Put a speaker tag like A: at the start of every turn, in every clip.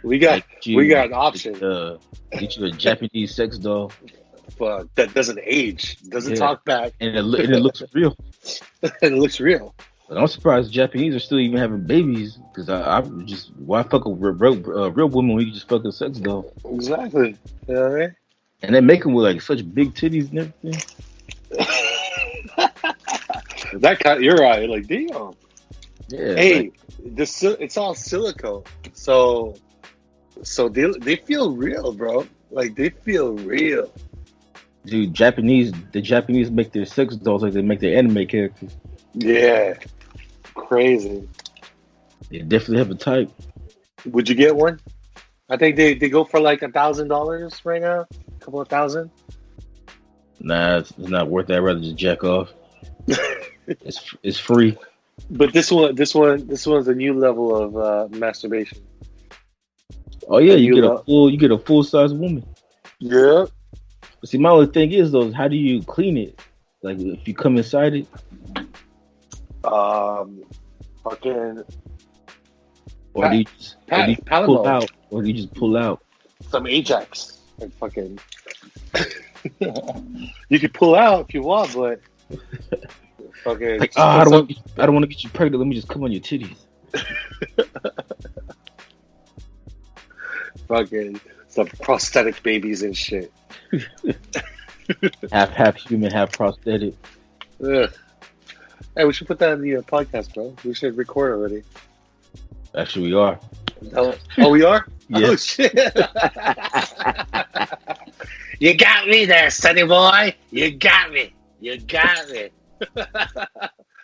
A: Like
B: we got an option.
A: Get you a Japanese sex doll.
B: That doesn't age, doesn't
A: Yeah,
B: talk back,
A: and it looks real.
B: and it looks real.
A: But I'm surprised Japanese are still even having babies because I'm just why fuck a real woman when you just fuck a sex doll?
B: Exactly. You know what I mean?
A: And they make them with like such big titties and everything.
B: That kind, you're right. Like, damn.
A: Yeah,
B: Hey, it's all silicone, so they feel real, bro. Like they feel real.
A: dude, the Japanese make their sex dolls like they make their anime characters.
B: Yeah, crazy.
A: They definitely have a type.
B: Would you get one? I think they go for like $1,000 right now. A couple of thousand.
A: Nah, it's not worth that. I'd rather just jack off. It's free.
B: But this one's a new level of masturbation.
A: Oh yeah, you get a full size woman.
B: Yeah.
A: But see, my only thing is though, how do you clean it? Like if you come inside it,
B: Fucking.
A: or do you just pull out, or do you just pull out?
B: Some Ajax and fucking. You could pull out if you want, but fucking.
A: Like, I don't want to get you pregnant. Let me just come on your titties.
B: Fucking some prosthetic babies and shit.
A: half human, half prosthetic.
B: Ugh. Hey, we should put that in the podcast, bro. We should record already.
A: Actually, we are.
B: Oh, we are?
A: Yeah.
B: Oh, shit. You got me there, sonny boy. You got me.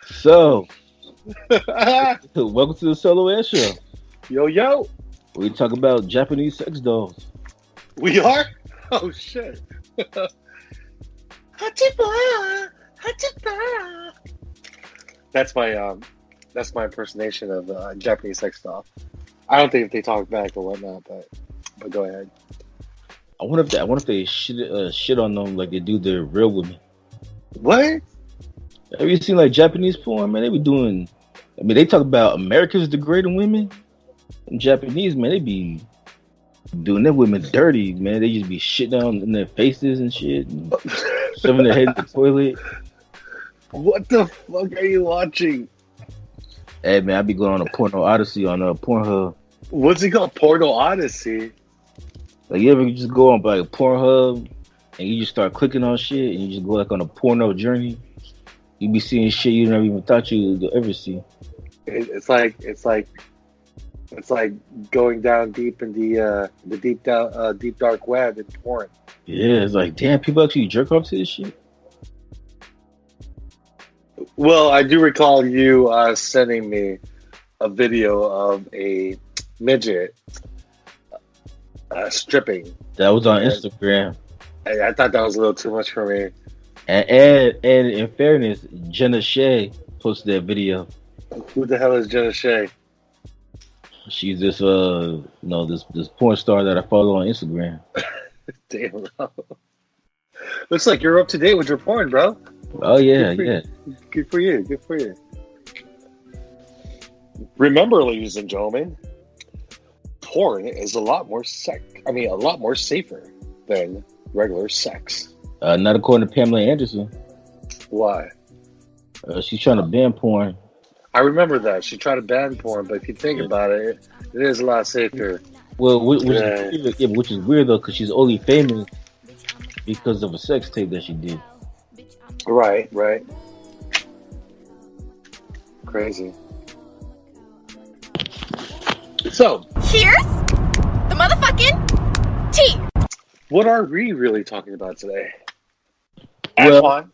A: So, welcome to the Solo Air Show.
B: Yo.
A: We talk about Japanese sex dolls.
B: We are? Oh, shit. That's my impersonation of Japanese sex doll. I don't think if they talk back or whatnot, but go ahead.
A: I wonder if they shit on them like they do their real women.
B: What?
A: Have you seen like Japanese porn, man? They be doing. I mean, they talk about Americans degrading women. And Japanese, man, they be doing their women dirty, man. They just be shit down in their faces and shit, and shoving their head in the toilet.
B: What the fuck are you watching?
A: Hey, man, I be going on a porno odyssey on Pornhub.
B: What's it called? Porno Odyssey?
A: Like, you ever just go on like Pornhub and you just start clicking on shit and you just go like on a porno journey? You be seeing shit you never even thought you'd ever see.
B: It's like going down deep in the deep dark web in porn.
A: Yeah, it's like, damn, people actually jerk off to this shit.
B: Well, I do recall you sending me a video of a midget stripping.
A: That was on Instagram.
B: I thought that was a little too much for me.
A: And in fairness, Jenna Shea posted that video.
B: Who the hell is Jenna Shea?
A: She's this this porn star that I follow on Instagram.
B: Damn, bro. Looks like you're up to date with your porn, bro.
A: Oh yeah,
B: Good for you. Remember, ladies and gentlemen, porn is a lot more safer than regular sex.
A: Not according to Pamela Anderson.
B: Why?
A: She's trying to ban porn.
B: I remember that. She tried to ban porn, but if you think about it, it is a lot safer.
A: Well, which is weird though, because she's only famous because of a sex tape that she did.
B: Right. Crazy. So,
C: cheers, the motherfucking tea.
B: What are we really talking about today?
A: Well,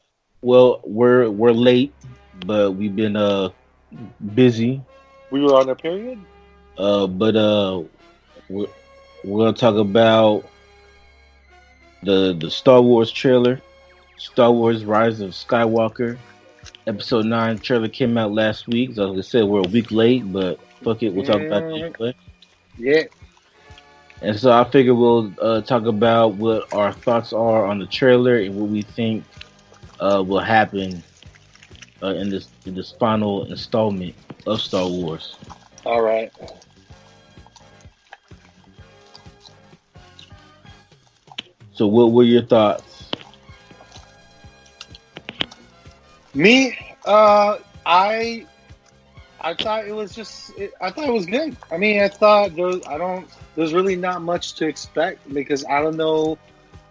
A: we're late, but we've been busy.
B: We were on a period.
A: But we're gonna talk about the Star Wars trailer, Star Wars: Rise of Skywalker, Episode 9 trailer came out last week. So like I said, we're a week late, but fuck it, we'll talk about it anyway.
B: Yeah.
A: And so I figure we'll talk about what our thoughts are on the trailer and what we think will happen in this final installment of Star Wars.
B: All right.
A: So, what were your thoughts?
B: Me, I thought it was I thought it was good. I mean, I thought there's really not much to expect because I don't know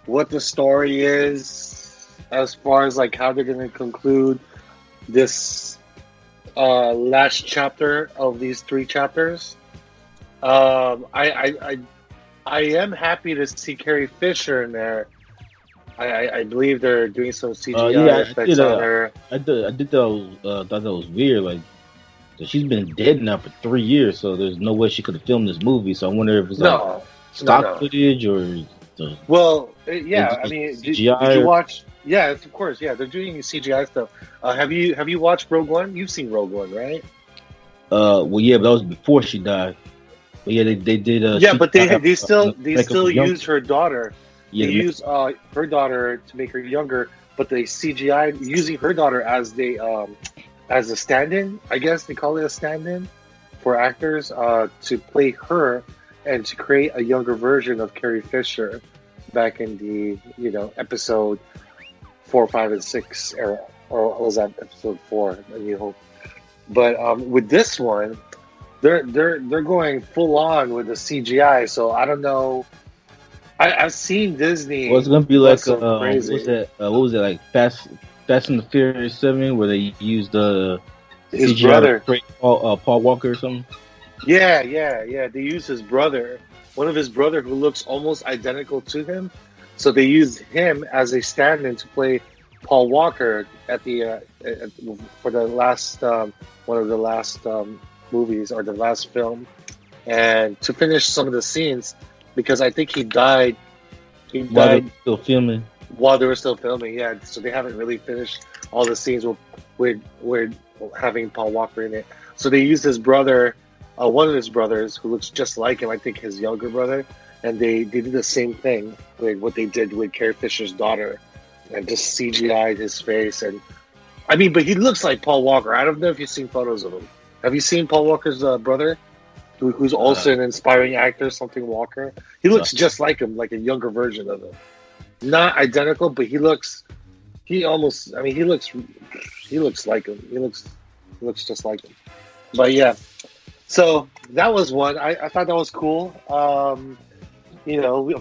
B: what the story is as far as like how they're going to conclude this last chapter of these 3 chapters. I am happy to see Carrie Fisher in there. I believe they're doing some CGI effects on her.
A: I did thought that was weird. Like, she's been dead now for 3 years, so there's no way she could have filmed this movie. So I wonder if it's like stock footage or.
B: Yeah. I mean, did you watch? Yeah, of course. Yeah, they're doing CGI stuff. Have you watched Rogue One? You've seen Rogue One, right?
A: Well, yeah, but that was before she died. But yeah, they did.
B: Yeah, but they still use her daughter.
A: Yeah,
B: they use her daughter to make her younger, but they CGI using her daughter as a stand-in. I guess they call it a stand-in for actors to play her and to create a younger version of Carrie Fisher back in the episode 4, 5, and 6 era, or was that episode 4? A New Hope. But with this one, they're going full on with the CGI. So I don't know. I've seen Disney.
A: Well, it's gonna be like what was that? What was it like? Fast and the Furious 7, where they used
B: his
A: CGI
B: brother,
A: Paul Walker or something.
B: Yeah. They used his brother, one of his brother who looks almost identical to him. So they used him as a stand-in to play Paul Walker at the for the last one of the last movies or the last film, and to finish some of the scenes because I think he died.
A: While they were still filming.
B: While they were still filming, yeah. So they haven't really finished all the scenes with having Paul Walker in it. So they used his brother, one of his brothers who looks just like him. I think his younger brother. And they did the same thing with what they did with Carrie Fisher's daughter, and just CGI'd his face. And I mean, but he looks like Paul Walker. I don't know if you've seen photos of him. Have you seen Paul Walker's brother, who's also an inspiring actor, something Walker? He looks just like him, like a younger version of him. Not identical, but he looks like him. He looks just like him. But yeah, so that was one. I thought that was cool. Of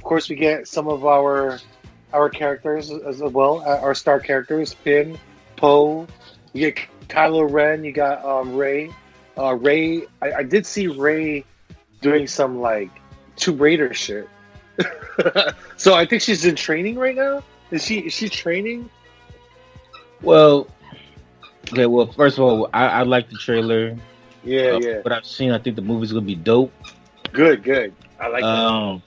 B: course, we get some of our characters as well, our star characters: Finn, Poe. You get Kylo Ren. You got Rey. Rey. I did see Rey doing some like Tomb Raider shit. So I think she's in training right now. Is she training?
A: Well, okay. Well, first of all, I like the trailer.
B: Yeah.
A: What I've seen, I think the movie's gonna be dope.
B: Good. I like that.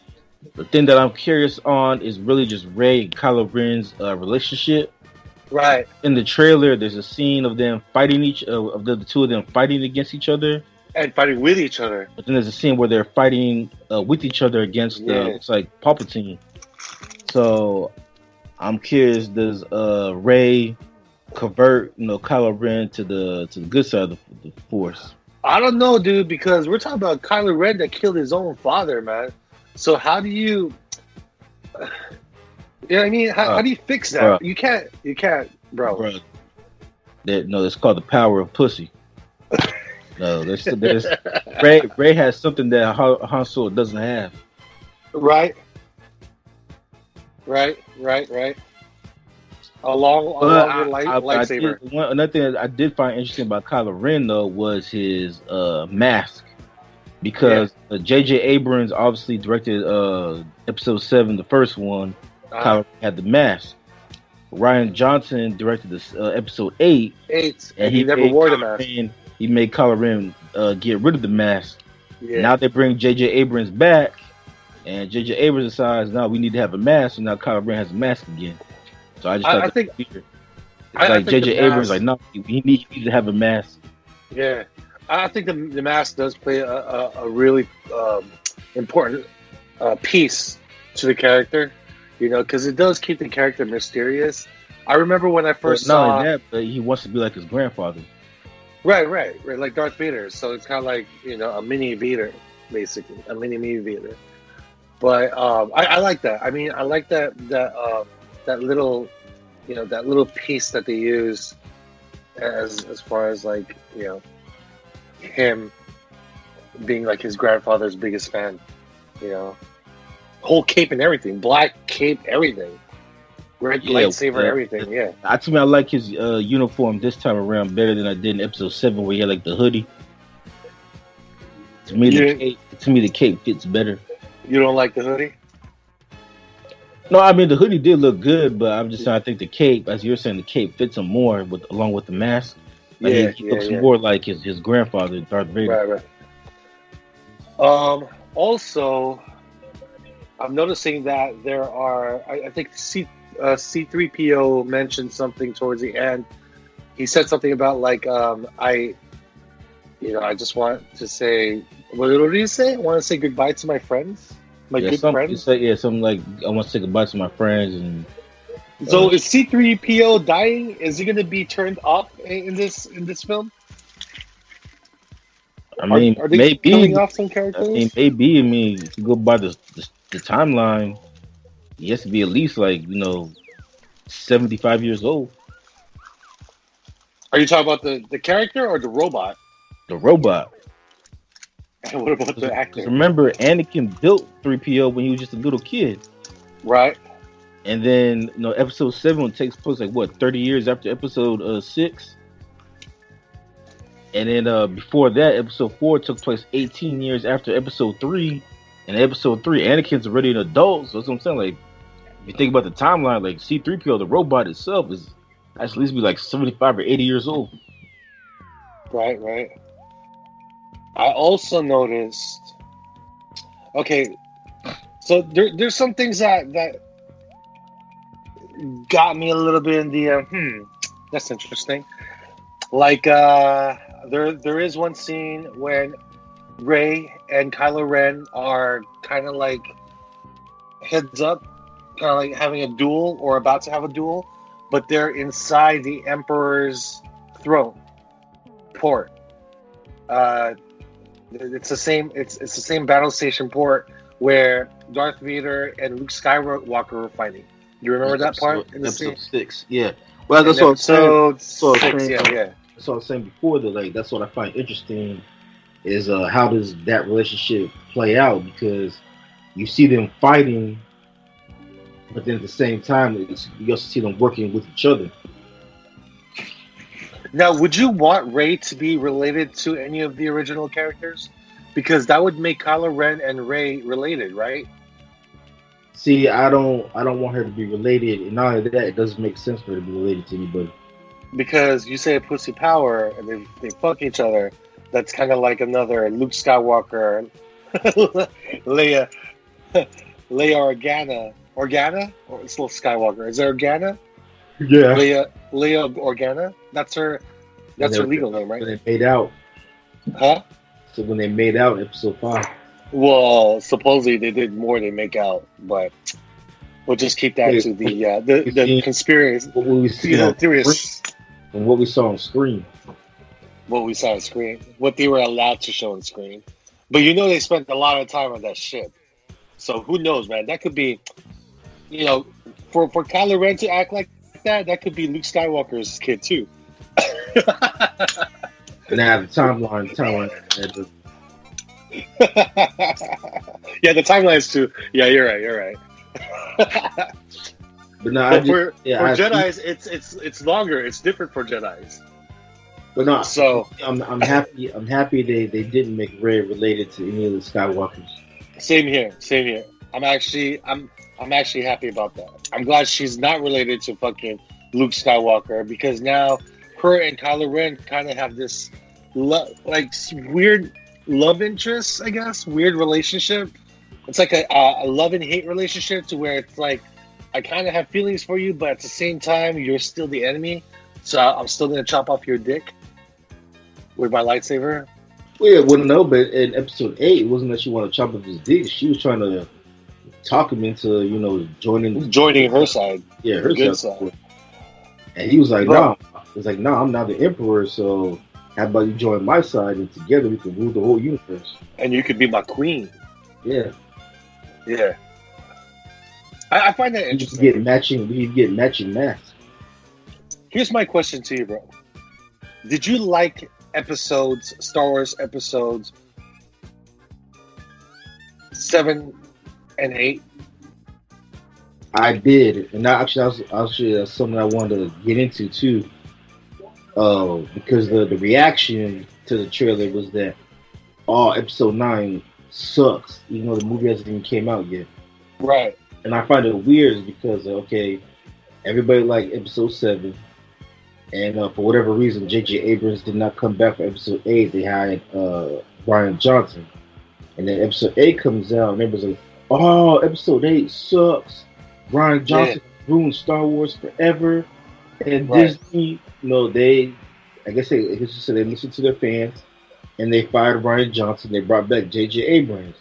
A: The thing that I'm curious on is really just Rey and Kylo Ren's relationship.
B: Right.
A: In the trailer, there's a scene of them fighting the two of them fighting against each other
B: and fighting with each other.
A: But then there's a scene where they're fighting with each other against looks like Palpatine. So I'm curious, does Rey convert Kylo Ren to the good side of the Force?
B: I don't know, dude, because we're talking about Kylo Ren that killed his own father, man. So how do you? You know what I mean? How do you fix that? Bro. You can't, bro.
A: It's called the power of pussy. No, there's Rey has something that Han Solo doesn't have.
B: Right. Along your lightsaber.
A: Another thing that I did find interesting about Kylo Ren though was his mask, because J.J. Abrams obviously directed Episode 7, the first one. Kylo Ren had the mask. Rian Johnson directed this Episode 8,
B: and he never wore the mask.
A: He made Kylo Ren get rid of the mask.
B: Yeah.
A: Now they bring J.J. Abrams back, and J.J. Abrams decides now we need to have a mask, and now Kylo Ren has a mask again. So I think J.J. Abrams like, no, he needs to have a mask.
B: Yeah, I think the mask does play a really important piece to the character, because it does keep the character mysterious. I remember when I first saw.
A: Not only that, but he wants to be like his grandfather.
B: Right, like Darth Vader. So it's kind of like a mini Vader, basically, a mini Vader. But I like that. I mean, I like that little, that little piece that they use as far as like him being like his grandfather's biggest fan. You know, whole cape and everything, black cape, everything, red lightsaber, everything. Yeah.
A: To me, I like his uniform this time around better than I did in episode 7, where he had like the hoodie. To me, the cape fits better.
B: You don't like the hoodie?
A: No, I mean the hoodie did look good, but I'm just saying I think the cape, as you're saying, the cape fits him more along with the mask. Like he looks more like his grandfather, Darth Vader.
B: Right. Also, I'm noticing that there are. I think C3PO mentioned something towards the end. He said something about like I just want to say. What did he say? I want to say goodbye to my friends. My good friends.
A: Something like I want to say goodbye to my friends. And
B: so is C3PO dying? Is he going to be turned off in this film?
A: I mean,
B: are they
A: maybe
B: killing off some characters?
A: I mean, maybe. I mean, if you go by the timeline, he has to be at least like 75 years old.
B: Are you talking about the character or the robot?
A: The robot.
B: And what about the actor?
A: Remember, Anakin built 3PO when he was just a little kid.
B: Right.
A: And then, episode 7 takes place like 30 years after episode 6. And then before that, episode 4 took place 18 years after episode 3. And episode 3, Anakin's already an adult. So that's what I'm saying. Like, if you think about the timeline, like C3PO, the robot itself, is at least be like 75 or 80 years old.
B: Right. I also noticed. Okay, so there's some things that got me a little bit in the that's interesting. Like there is one scene when Rey and Kylo Ren are kind of like heads up, kind of like having a duel or about to have a duel, but they're inside the Emperor's throne port. It's the same. It's the same battle station port where Darth Vader and Luke Skywalker were fighting. You remember that part in the
A: episode 6? Yeah. Well, that's what
B: episode 6. Yeah.
A: That's what I was saying before. Like that's what I find interesting is how does that relationship play out, because you see them fighting, but then at the same time you also see them working with each other.
B: Now, would you want Rey to be related to any of the original characters? Because that would make Kylo Ren and Rey related, right?
A: See, I don't want her to be related, and not only that, it doesn't make sense for her to be related to anybody.
B: Because you say pussy power, and they fuck each other. That's kind of like another Luke Skywalker, Leia Organa, or it's little Skywalker. Is it Organa?
A: Yeah.
B: Leia Organa. That's her legal name, right?
A: When they made out.
B: Huh?
A: So when they made out in episode 5.
B: Well, supposedly they did more than make out, but we'll just keep that to the conspiracy.
A: What we see
B: theories.
A: And what we saw on screen.
B: What we saw on screen. What they were allowed to show on screen. But they spent a lot of time on that ship. So who knows, man? That could be, for Kylo Ren to act like that could be Luke Skywalker's kid too.
A: Now the timeline.
B: Yeah, the timeline's too. Yeah, you're right.
A: But no,
B: for Jedis, it's longer. It's different for Jedis.
A: But no,
B: so
A: I'm happy. I'm happy they didn't make Rey related to any of the Skywalkers.
B: Same here. I'm actually happy about that. I'm glad she's not related to fucking Luke Skywalker, because now her and Kylo Ren kind of have this weird love interest, I guess. Weird relationship. It's like a love and hate relationship, to where it's like I kind of have feelings for you, but at the same time you're still the enemy. So I'm still gonna chop off your dick with my lightsaber.
A: Well, yeah, well, no, but in episode 8, it wasn't that she wanted to chop off his dick. She was trying to talk him into, joining
B: her side.
A: Yeah, her good side. And he was like, "No." It's like, "No, I'm not the Emperor. So how about you join my side, and together we can rule the whole universe.
B: And you could be my queen."
A: Yeah.
B: Yeah, I find that
A: We could
B: interesting.
A: get matching. We could get matching masks.
B: Here's my question to you, bro. Did you like episodes, Star Wars episodes 7 and 8?
A: I did, and actually that's something I wanted to get into too. Because the reaction to the trailer was that episode 9 sucks, even though the movie hasn't even came out yet.
B: Right.
A: And I find it weird because everybody liked episode 7, and for whatever reason, J.J. Abrams did not come back for episode 8. They hired Brian Johnson, and then episode 8 comes out, and everybody's like, "Oh, episode 8 sucks. Brian Johnson ruined Star Wars forever." And Disney, I guess they listened to their fans, and they fired Brian Johnson. They brought back J.J. Abrams.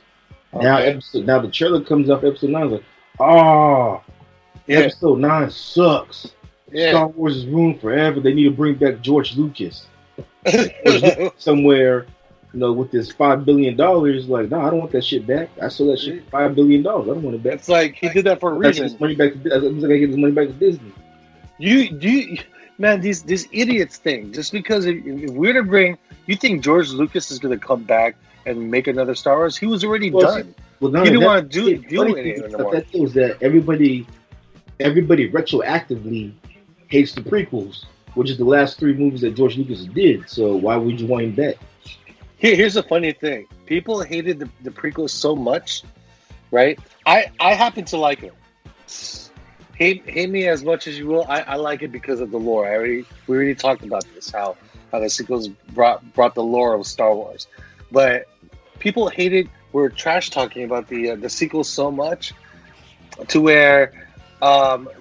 A: Okay. Now the trailer comes up, episode 9, like, episode 9 sucks. Yeah. Star Wars is ruined forever. They need to bring back George Lucas. Somewhere, with this $5 billion, like, no, I don't want that shit back. I sold that shit for $5 billion. I don't want it back.
B: It's like he did that for a reason.
A: I get his money back to Disney.
B: Man, these idiots think just because if we're to bring, you think George Lucas is going to come back and make another Star Wars? He was already done. He didn't want to do anything anymore.
A: That thing was that everybody retroactively hates the prequels, which is the last 3 movies that George Lucas did. So why would you want him back?
B: Here's the funny thing: people hated the prequels so much, right? I happen to like it. Hate me as much as you will. I like it because of the lore. We already talked about this, how the sequels brought the lore of Star Wars. But people were trash talking about the sequels so much to where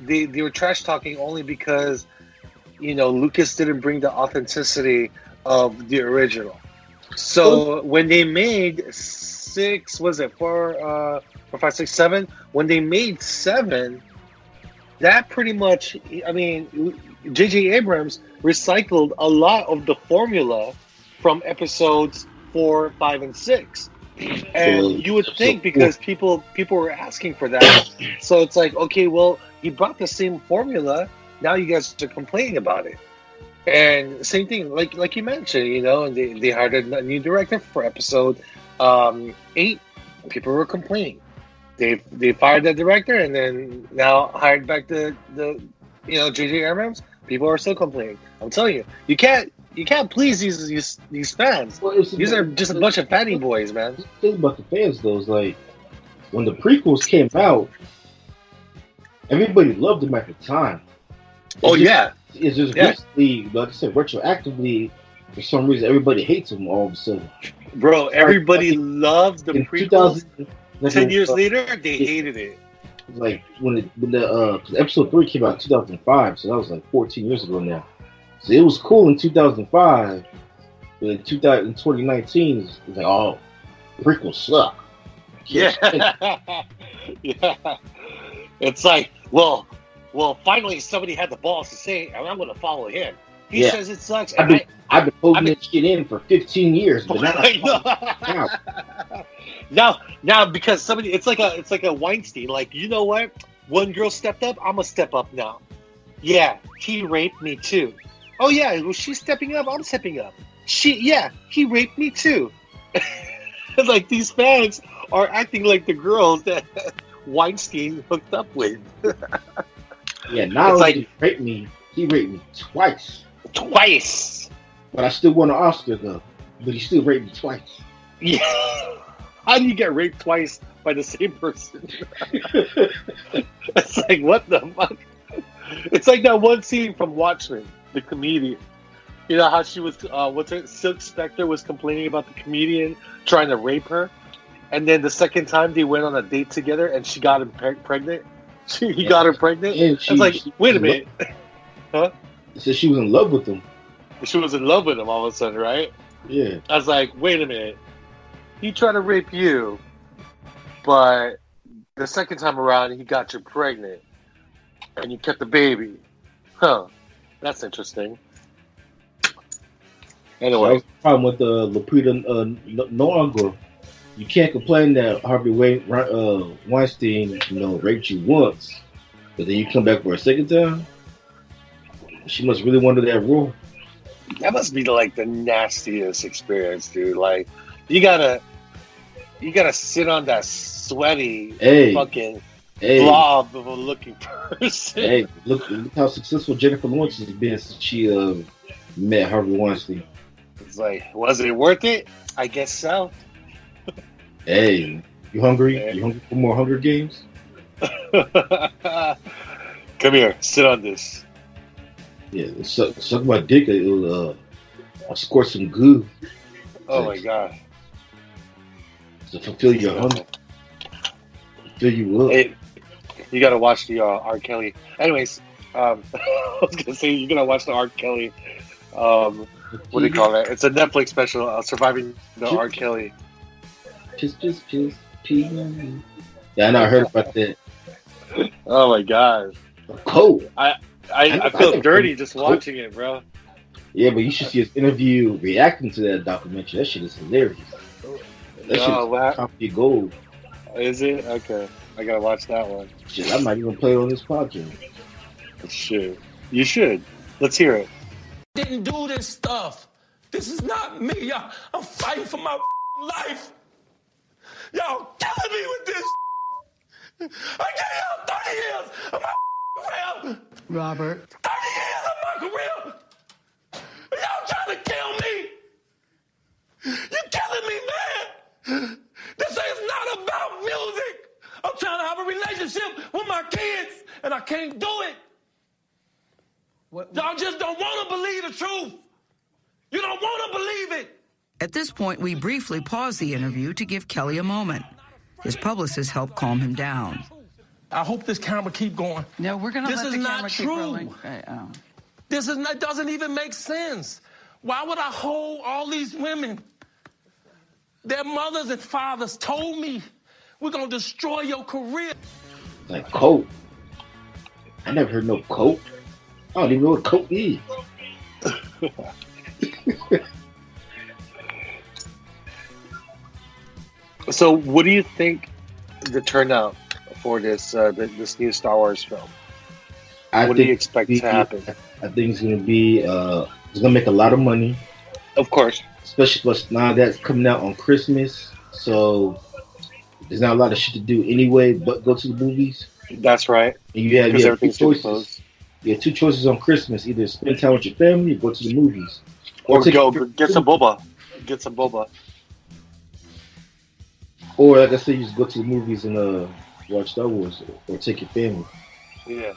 B: they were trash talking only because Lucas didn't bring the authenticity of the original. So when they made 6, was it 4, 5, 6, 7? When they made 7. That pretty much, I mean, J.J. Abrams recycled a lot of the formula from episodes 4, 5, and 6. And you would think because people were asking for that. So it's like, okay, well, he brought the same formula. Now you guys are complaining about it. And same thing, like you mentioned, and they hired a new director for episode 8. People were complaining. They fired that director and then now hired back the J.J. Abrams. People are still complaining. I'm telling you, you can't please these fans. Well, these are just a bunch of fatty boys, man.
A: The thing about the fans though is like when the prequels came out, everybody loved them at the time. It's just recently, like I said, retroactively, for some reason, everybody hates them all of a sudden.
B: Bro, everybody loved the prequels. 10 years later, they hated it.
A: Like when episode 3 came out in 2005, so that was like 14 years ago now. So it was cool in 2005, but in 2019, it's like, oh, prequels suck.
B: Yeah, yeah. It's like, well, finally somebody had the balls to say, and I'm going to follow him. He says it sucks.
A: I've been holding this shit in for 15 years, but
B: now because somebody, it's like a Weinstein. Like, you know what? One girl stepped up. I'm gonna step up now. Yeah, he raped me too. Oh yeah, well, she's stepping up. I'm stepping up. He raped me too. Like these fans are acting like the girls that Weinstein hooked up with.
A: Yeah, not only did he raped me twice. But I still won an Oscar though. But he still raped me twice.
B: Yeah. How do you get raped twice by the same person? It's like, what the fuck? It's like that one scene from Watchmen, the comedian. You know how she was, Silk Spectre was complaining about the comedian trying to rape her? And then the second time they went on a date together and she got him pregnant? He got her pregnant? I was like, wait a minute. Huh?
A: So she was in love with him.
B: She was in love with him all of a sudden, right?
A: Yeah.
B: I was like, wait a minute. He tried to rape you, but the second time around, he got you pregnant, and you kept the baby. Huh. That's interesting. Anyway.
A: That was the problem with the Lupita Nyong'o. you can't complain that Weinstein, raped you once, but then you come back for a second time. She must really wanted that role.
B: That must be like the nastiest experience, dude. Like, you gotta sit on that sweaty fucking blob of a looking person.
A: Hey, look how successful Jennifer Lawrence has been since she met Harvey Weinstein.
B: It's like, was it worth it? I guess so.
A: Hey, you hungry? You hungry for more Hunger Games?
B: Come here, sit on this.
A: Yeah, suck my dick. I'll squirt some goo.
B: Oh my god!
A: To fulfill your hunger, fill you up.
B: Hey, you gotta watch the R. Kelly. Anyways, I was gonna say you gotta watch the R. Kelly. What do you call that? It's a Netflix special, Surviving the R. Kelly.
A: Just pee on me. Yeah, I know. I heard about that.
B: Oh my god!
A: Cold.
B: I feel dirty just watching it, bro.
A: Yeah, but you should see his interview reacting to that documentary. That shit is hilarious. That shit is comedy gold.
B: Is it? Okay. I gotta watch that one.
A: Shit, I might even play it on this podcast.
B: Shit. You should. Let's hear it.
D: Didn't do this stuff. This is not me. I'm fighting for my life. Y'all killing me with this. I gave y'all 30 years of my career.
E: Robert.
D: 30 years of my career. Y'all trying to kill me. You're killing me, man. This is not about music. I'm trying to have a relationship with my kids, and I can't do it. Y'all just don't want to believe the truth. You don't want to believe it.
E: At this point, we briefly pause the interview to give Kelly a moment. His publicist helped calm him down.
D: I hope this camera keep going.
E: No, we're going to let the camera keep rolling.
D: This is not, doesn't even make sense. Why would I hold all these women? Their mothers and fathers told me, we're going to destroy your career.
A: Like coke. I never heard no coke. I don't even know what coke is.
B: So, what do you think the turnout for this this new Star Wars film? What do you expect to happen?
A: I think it's going to be it's going to make a lot of money.
B: Of course,
A: especially plus now that's coming out on Christmas, so there's not a lot of shit to do anyway but go to the movies.
B: That's right.
A: And you have
B: everything's
A: two choices. You have two choices on Christmas: either spend time with your family or go to the movies,
B: or go get some boba. Get some boba.
A: Or like I said, you just go to the movies and watch Star Wars, or take your family.
B: Yeah.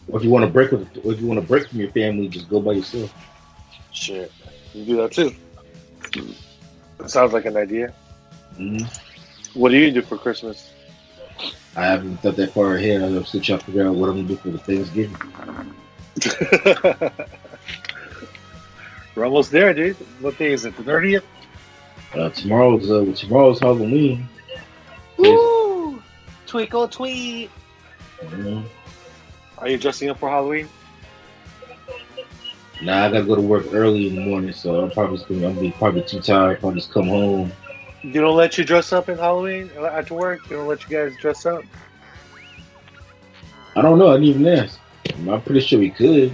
A: Or if you want to break from your family, just go by yourself.
B: Shit, you do that too. That sounds like an idea.
A: Mm-hmm.
B: What do you do for Christmas?
A: I haven't thought that far ahead. I'm still trying to figure out what I'm gonna do for the Thanksgiving.
B: We're almost there, dude. What day is it? The 30th?
A: Tomorrow's Halloween.
B: Woo! Twinkle tweet.
A: Mm-hmm.
B: Are you dressing up for Halloween?
A: Nah, I gotta go to work early in the morning, so I'm probably too tired. Probably just come home.
B: You don't let you dress up in Halloween after work? You don't let you guys dress up?
A: I don't know. I didn't even ask. I'm pretty sure we could.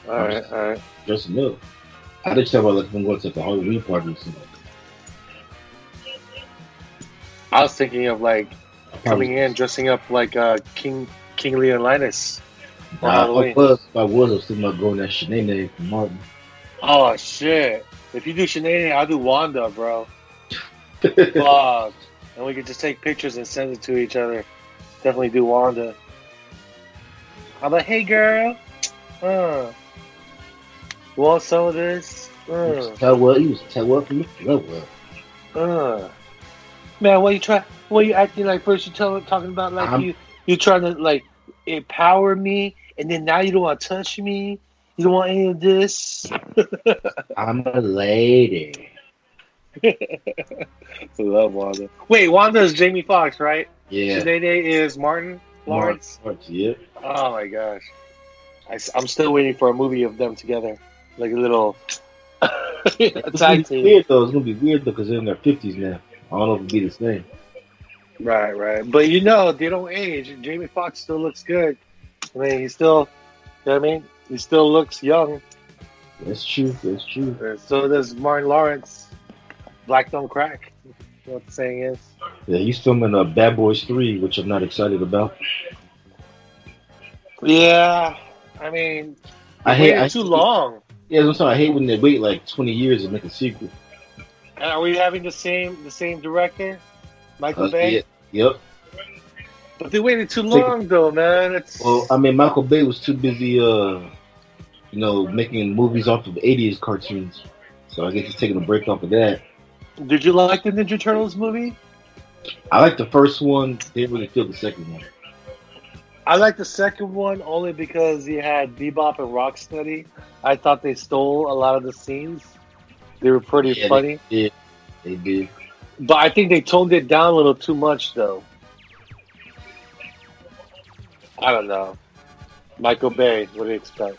B: All right.
A: Dressing up. I just thought about like if I'm going to a Halloween party or something.
B: I was thinking of like coming in dressing up like King Leonidas.
A: I was thinking about going that Sinead from Martin.
B: Oh shit! If you do Sinead, I'll do Wanda, bro. Fuck. And we could just take pictures and send it to each other. Definitely do Wanda. I'm like, hey girl, want some of this?
A: Tell what from the floor.
B: Man, what you acting like first? You talking about like you trying to like empower me, and then now you don't want to touch me. You don't want any of this.
A: I'm a lady.
B: I love Wanda. Wait, Wanda is Jamie Foxx, right?
A: Yeah.
B: Sinead is Martin Lawrence.
A: Yeah.
B: Oh my gosh, I'm still waiting for a movie of them together, like a little tag team.
A: Weird though. It's gonna be weird though because they're in their 50s now. I don't know if it'd be the same.
B: Right. But you know, they don't age. Jamie Foxx still looks good. I mean, he still, you know what I mean? He still looks young.
A: That's true. That's true.
B: So does Martin Lawrence. Black don't crack. You know what the saying is?
A: Yeah, he's filming Bad Boys 3, which I'm not excited about.
B: Yeah, I mean,
A: I
B: waited too long.
A: Yeah, I'm sorry. I hate when they wait like 20 years to make a sequel.
B: And are we having the same director, Michael Bay?
A: Yeah, yep.
B: But they waited too long, though, man.
A: Well, I mean, Michael Bay was too busy, making movies off of 80s cartoons. So I guess he's taking a break off of that.
B: Did you like the Ninja Turtles movie?
A: I liked the first one. Didn't really feel the second one.
B: I liked the second one only because you had Bebop and Rocksteady. I thought they stole a lot of the scenes. They were pretty funny.
A: They did.
B: But I think they toned it down a little too much, though. I don't know. Michael Bay, what do you expect?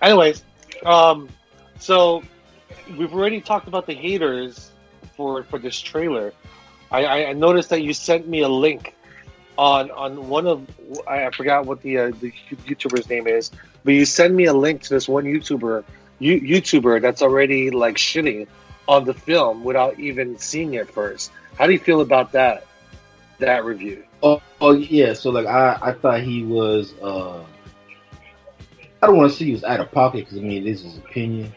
B: Anyways, so we've already talked about the haters for this trailer. I noticed that you sent me a link on one of, I forgot what the YouTuber's name is, but you send me a link to this one YouTuber that's already like shitting on the film without even seeing it first. How do you feel about that review?
A: Oh yeah. So like I thought he was. I don't want to say he was out of pocket because I mean this is his opinion,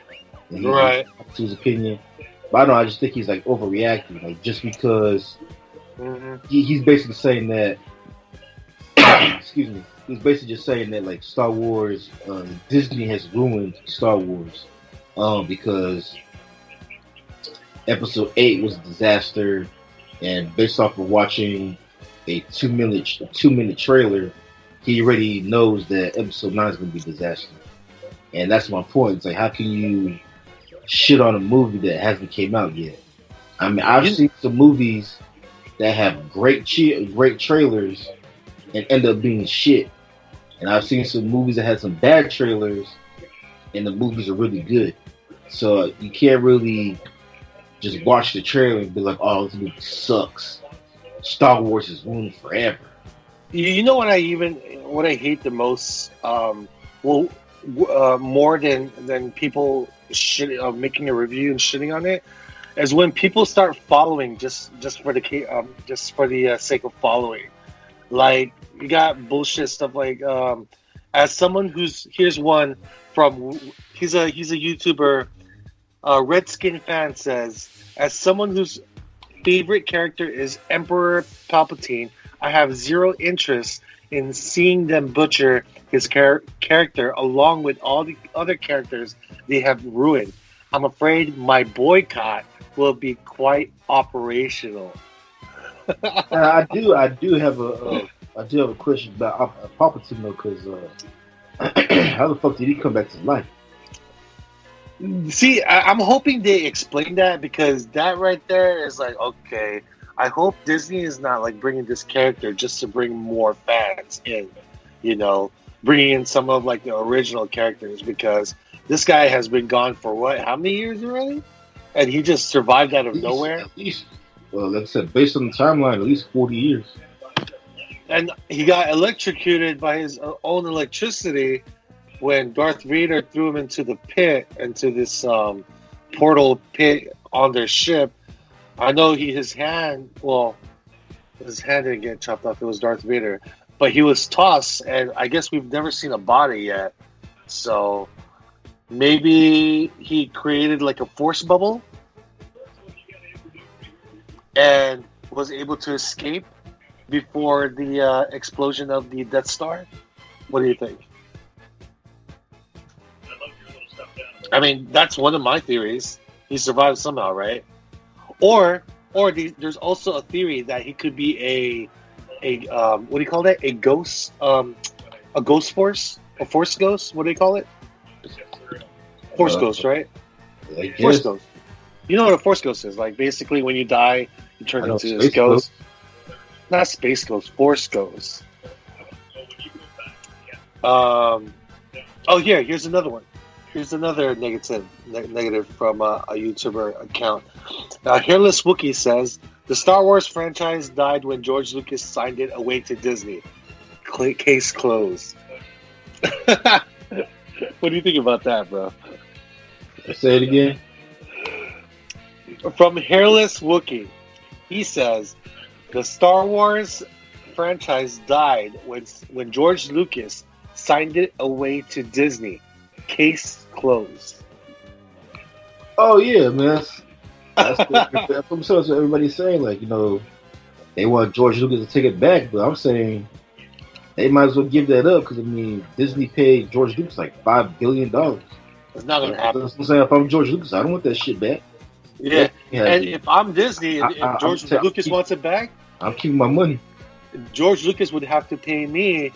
A: and
B: right?
A: To his opinion, but I don't know. I just think he's like overreacting, like just because he's basically saying that. Excuse me. He's basically just saying that like Star Wars, Disney has ruined Star Wars, because Episode 8 was a disaster, and based off of watching a 2-minute trailer, he already knows that Episode 9 is going to be a disaster. And that's my point. It's like, how can you shit on a movie that hasn't came out yet? I mean, I've seen some movies that have great trailers and end up being shit. And I've seen some movies that had some bad trailers and the movies are really good. So you can't really just watch the trailer and be like, oh, this movie sucks. Star Wars is ruined forever.
B: You know what I hate the most? More than people making a review and shitting on it, is when people start following just for the sake of following. Like you got bullshit stuff like as someone here's one from he's a YouTuber. Redskin fan says, as someone whose favorite character is Emperor Palpatine, I have zero interest in seeing them butcher his character along with all the other characters they have ruined. I'm afraid my boycott will be quite operational.
A: I do have a question about Palpatine though, because how the fuck did he come back to life?
B: See, I'm hoping they explain that, because that right there is like, okay, I hope Disney is not like bringing this character just to bring more fans in, bringing in some of like the original characters, because this guy has been gone for what? How many years already? And he just survived out of nowhere.
A: At least, well, like I said, based on the timeline, at least 40 years.
B: And he got electrocuted by his own electricity when Darth Vader threw him into the pit, into this portal pit on their ship. I know his hand didn't get chopped off. It was Darth Vader. But he was tossed, and I guess we've never seen a body yet. So maybe he created like a force bubble and was able to escape before the explosion of the Death Star. What do you think? I mean, that's one of my theories. He survived somehow, right? Or there's also a theory that he could be a what do you call that? A ghost, a ghost force, a force ghost. What do you call it? Force ghost, right? Force ghost. You know what a force ghost is? Like basically, when you die, you turn into this ghost. Not space ghost, force ghost. Here's another one. Here's another negative from a YouTuber account. Hairless Wookie says the Star Wars franchise died when George Lucas signed it away to Disney. Case closed. What do you think about that, bro?
A: Say it again.
B: From Hairless Wookie, he says the Star Wars franchise died when George Lucas signed it away to Disney. Case closed.
A: Oh yeah, man. That's what everybody's saying. Like, they want George Lucas to take it back, but I'm saying they might as well give that up because Disney paid George Lucas like $5 billion.
B: It's not gonna happen.
A: That's what I'm saying. If I'm George Lucas, I don't want that shit back.
B: Yeah, and if I'm Disney, if George Lucas wants it back,
A: I'm keeping my money.
B: George Lucas would have to pay me.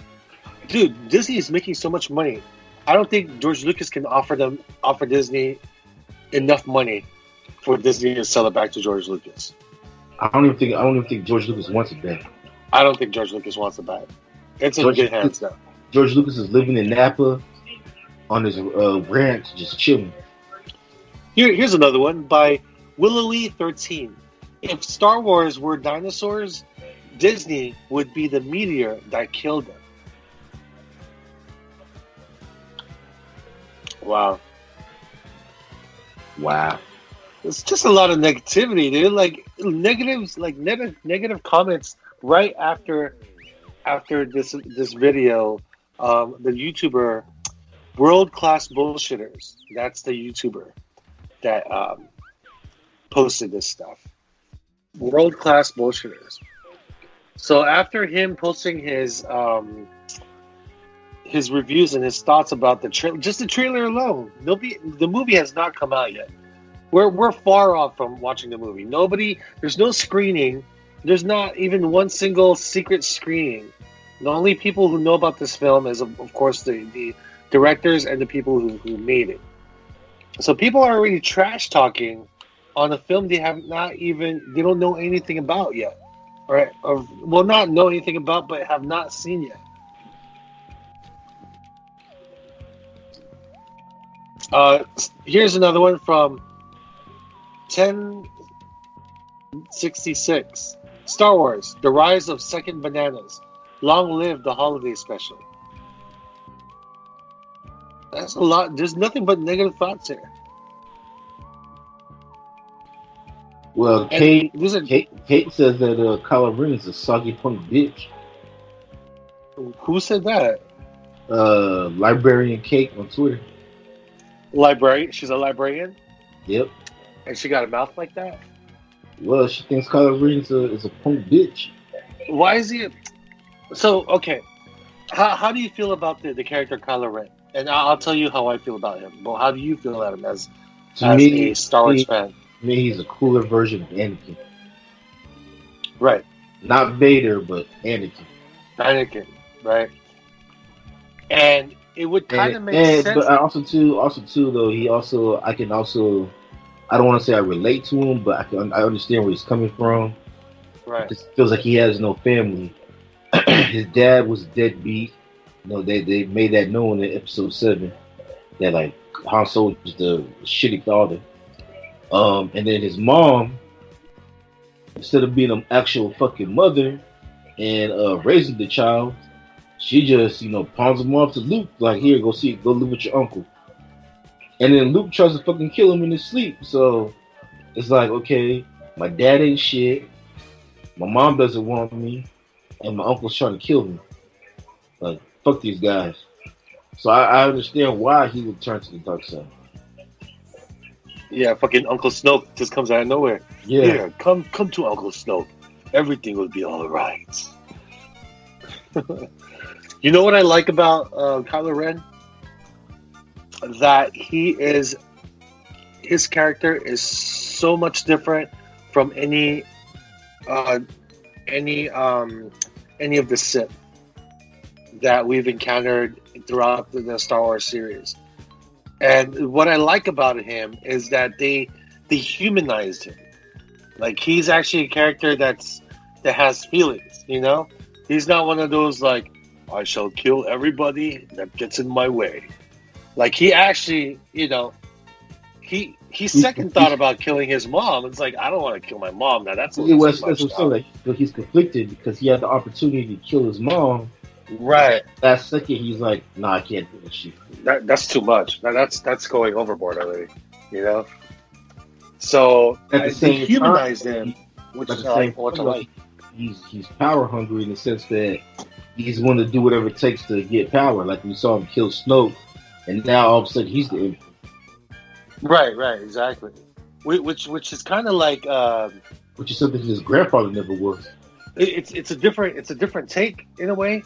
B: Dude, Disney is making so much money. I don't think George Lucas can offer Disney enough money for Disney to sell it back to George Lucas.
A: I don't even think George Lucas wants it back.
B: I don't think George Lucas wants it back. It's in good hands now.
A: George Lucas is living in Napa on his ranch, just chilling.
B: Here's another one by Willowy13. If Star Wars were dinosaurs, Disney would be the meteor that killed them. Wow. It's just a lot of negativity, dude. Like negative comments right after this video. The YouTuber World Class Bullshitters. That's the YouTuber that posted this stuff. World Class Bullshitters. So after him posting his reviews and his thoughts about the trailer, just the trailer alone, the movie has not come out yet. We're far off from watching the movie. There's no screening. There's not even one single secret screening. The only people who know about this film is, of course, the directors and the people who made it. So people are already trash talking on a film they don't know anything about yet, right? Or not know anything about, but have not seen yet. Here's another one from 1066. Star Wars: The Rise of Second Bananas. Long live the holiday special. That's a lot. There's nothing but negative thoughts here.
A: Well, Kate says that Kylo Ren is a soggy punk bitch.
B: Who said that?
A: Librarian Kate on Twitter.
B: Librarian? She's a librarian?
A: Yep.
B: And she got a mouth like that?
A: Well, she thinks Kylo Ren is a punk bitch.
B: Why is he? So, okay. How do you feel about the character Kylo Ren? And I'll tell you how I feel about him. But how do you feel about him as a Star Wars fan?
A: To me, he's a cooler version of Anakin.
B: Right.
A: Not Vader, but Anakin.
B: Anakin, right? And it would kind of make sense.
A: But also too, though, I don't want to say I relate to him, but I understand where he's coming from.
B: Right.
A: It just feels like he has no family. His dad was a deadbeat. They made that known in episode 7 that like Han Solo was the shitty father. And then his mom, instead of being an actual fucking mother and raising the child, she just pawns him off to Luke. Like, here, go live with your uncle. And then Luke tries to fucking kill him in his sleep. So it's like, okay, my dad ain't shit. My mom doesn't want me, and my uncle's trying to kill me. Like, fuck these guys. So I understand why he would turn to the dark side.
B: Yeah, fucking Uncle Snoke just comes out of nowhere.
A: Yeah,
B: come to Uncle Snoke. Everything will be all right. You know what I like about Kylo Ren? That his character is so much different from any of the Sith that we've encountered throughout the Star Wars series. And what I like about him is that they humanized him. Like, he's actually a character that has feelings, He's not one of those, like, I shall kill everybody that gets in my way. Like he actually, he second thought about killing his mom. It's like I don't want to kill my mom. Now that's a
F: Yeah,
B: little
F: well,
B: too
F: that's
B: much.
F: what I'm saying. Like he's conflicted because he had the opportunity to kill his mom.
B: Right.
F: That second, he's like, "Nah, I can't do this shit."
B: That's too much. That's going overboard already. You know. So
F: At the
B: they
F: same
B: humanized
F: time,
B: him, which
F: at
B: is
F: the same
B: what I
F: time,
B: like.
F: he's power hungry in the sense that he's willing to do whatever it takes to get power. Like we saw him kill Snoke, and now all of a sudden he's the Emperor.
B: Right, exactly. Which is kind of like
F: Which is something his grandfather never was.
B: it's a different take in a way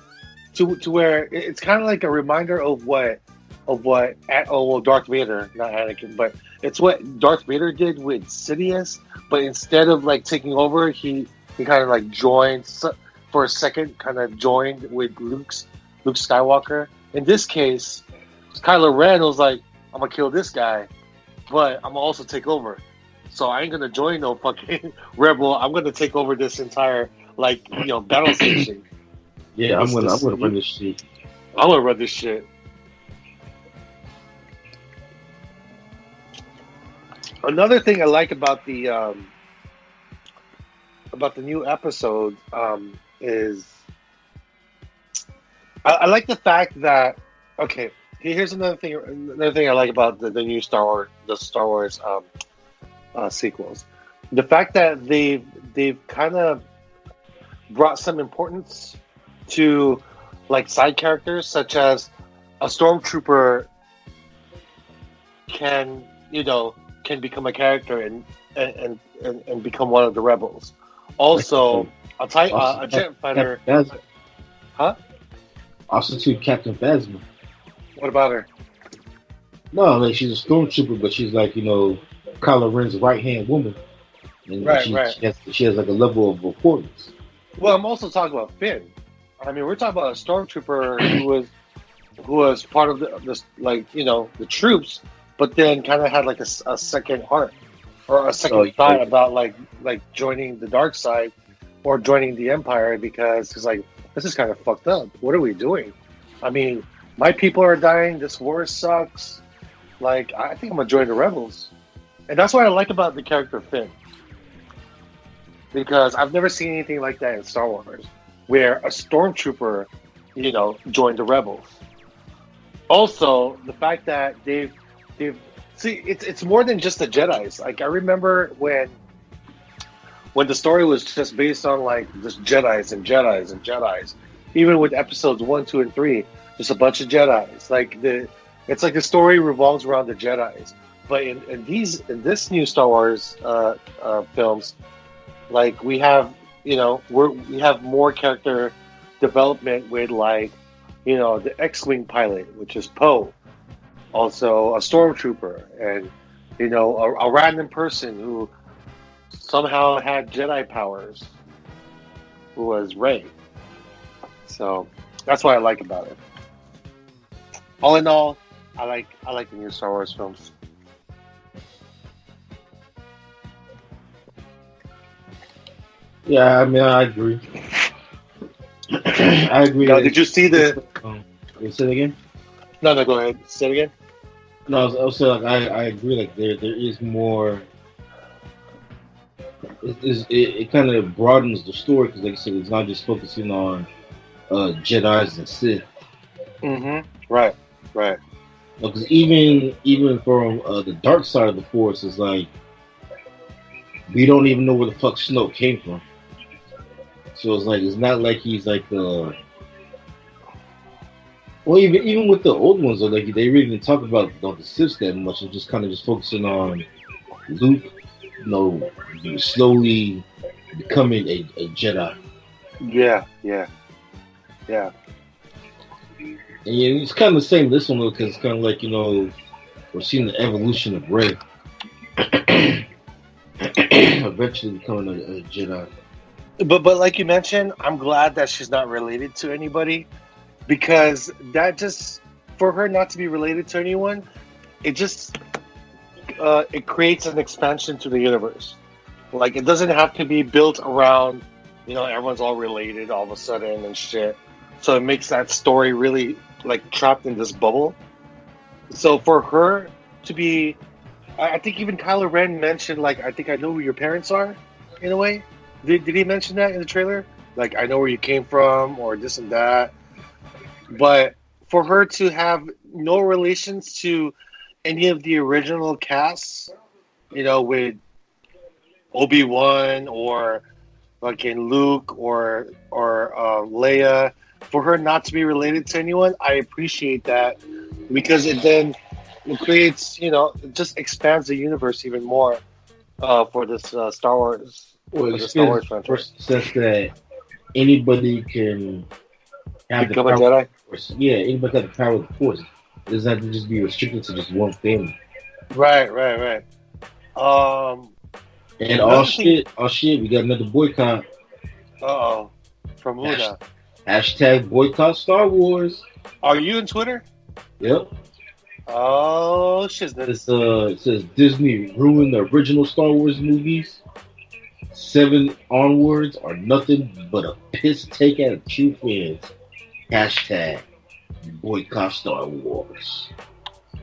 B: to where it's kind of like a reminder of what Darth Vader, not Anakin, but it's what Darth Vader did with Sidious, but instead of like taking over, he kind of like joined for a second, kind of joined with Luke Skywalker. In this case, Kylo Ren was like, I'm gonna kill this guy, but I'm gonna also take over. So I ain't gonna join no fucking rebel. I'm gonna take over this entire battle station.
F: Yeah, I'm gonna run this shit.
B: I'm gonna run this shit. Another thing I like about the new episode is I like the fact that here's another thing I like about the new Star Wars sequels. The fact that they've kind of brought some importance to like side characters, such as a stormtrooper can become a character and become one of the rebels. Also, a jet fighter. Huh?
F: Also, too, Captain Phasma.
B: What about her?
F: No, like she's a stormtrooper, but she's like Kylo Ren's right hand woman, and
B: Right.
F: She has like a level of importance.
B: Well, I'm also talking about Finn. I mean, we're talking about a stormtrooper who was part of the troops, but then kind of had like a second heart or a second thought about like joining the dark side or joining the Empire because it's like this is kind of fucked up. What are we doing? I mean, my people are dying. This war sucks. Like, I think I'm gonna join the rebels, and that's what I like about the character Finn. Because I've never seen anything like that in Star Wars, where a stormtrooper, joined the rebels. Also, the fact that they've see it's more than just the Jedis. Like I remember when the story was just based on like just Jedis. Even with episodes 1, 2, and 3, just a bunch of Jedis. It's like the story revolves around the Jedis. But in this new Star Wars films, like we have we have more character development with the X-wing pilot, which is Poe, also a stormtrooper, and a random person who somehow had Jedi powers, who was Rey. So that's what I like about it. All in all, I like the new Star Wars films.
F: Yeah, I mean, I agree. I agree.
B: Now, did you see the?
F: You say it again?
B: No, go ahead. Say it again.
F: No, I was saying like I agree. Like there is more. It kind of broadens the story because, like I said, it's not just focusing on Jedi's and Sith.
B: Mm-hmm. Right.
F: Because even from the dark side of the Force is like we don't even know where the fuck Snoke came from. So it's not like he's like the. Well, even with the old ones, they really didn't talk about the Sith that much. They're just kind of just focusing on Luke, slowly becoming a Jedi.
B: Yeah.
F: And it's kind of the same this one because it's kind of like we're seeing the evolution of Rey, eventually becoming a Jedi.
B: But like you mentioned, I'm glad that she's not related to anybody, because that just for her not to be related to anyone, it just it creates an expansion to the universe. Like it doesn't have to be built around everyone's all related all of a sudden and shit. So it makes that story really like trapped in this bubble. So for her to be, I think even Kylo Ren mentioned, like, I think I know who your parents are, in a way. Did he mention that in the trailer? Like, I know where you came from, or this and that. But for her to have no relations to any of the original casts, with Obi-Wan or fucking Luke or Leia, for her not to be related to anyone, I appreciate that, because it creates, it just expands the universe even more for this Star Wars.
F: Well,
B: For the Star Wars
F: first
B: franchise.
F: sense that anybody can have
B: Become
F: the
B: a
F: power
B: Jedi?
F: of the Force. Yeah, anybody can have the power of the Force. It doesn't have to just be restricted to just one family.
B: Right.
F: And
B: Another thing.
F: oh shit, we got another boycott.
B: Uh-oh. From who now?
F: Hashtag boycott Star Wars.
B: Are you in Twitter?
F: Yep.
B: Oh, shiznit.
F: It says Disney ruined the original Star Wars movies. 7 onwards are nothing but a piss take at true fans. Hashtag boycott Star Wars.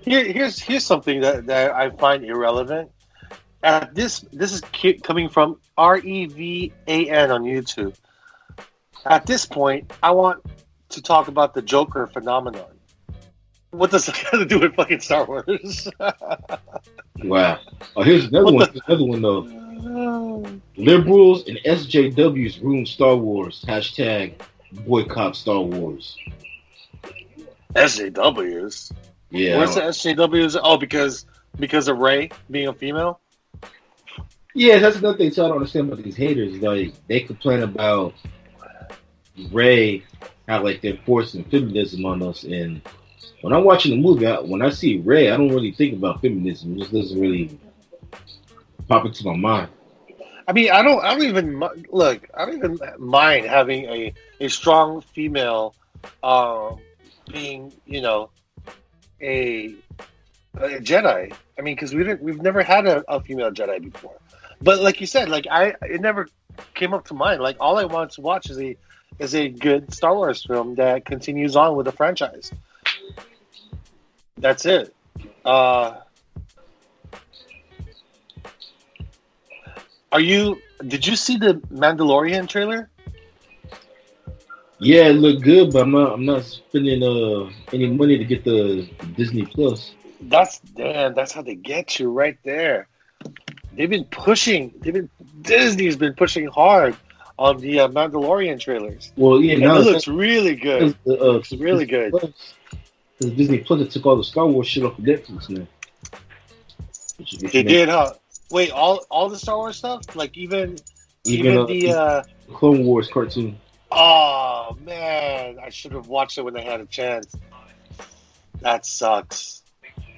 B: Here's something that I find irrelevant. This is coming from REVAN on YouTube. At this point, I want to talk about the Joker phenomenon. What does that have to do with fucking Star Wars?
F: Wow. Oh, here's another one. Here's another one though. Liberals and SJWs ruin Star Wars. Hashtag boycott Star Wars.
B: SJWs?
F: Yeah.
B: Where's the SJWs? Oh, because of Rey being a female?
F: Yeah, that's another thing too. I don't understand about these haters. Like, they complain about Rey, how like they're forcing feminism on us. And when I'm watching the movie, when I see Rey, I don't really think about feminism. It just doesn't really pop into my mind.
B: I mean, I don't even look. I don't even mind having a strong female, being a Jedi. I mean, because we've never had a female Jedi before. But like you said, like it never came up to mind. Like, all I want to watch is a good Star Wars film that continues on with the franchise. That's it. Did you see the Mandalorian trailer?
F: Yeah, it looked good, but I'm not spending any money to get the Disney Plus.
B: That's how they get you right there. Disney's been pushing hard on the Mandalorian trailers.
F: Well, yeah,
B: and
F: now
B: it looks really good. It's really good.
F: Because Disney Plus took all the Star Wars shit off of Netflix now.
B: They did, huh? Wait, all the Star Wars stuff? Like even the
F: Clone Wars cartoon.
B: Oh man, I should have watched it when I had a chance. That sucks.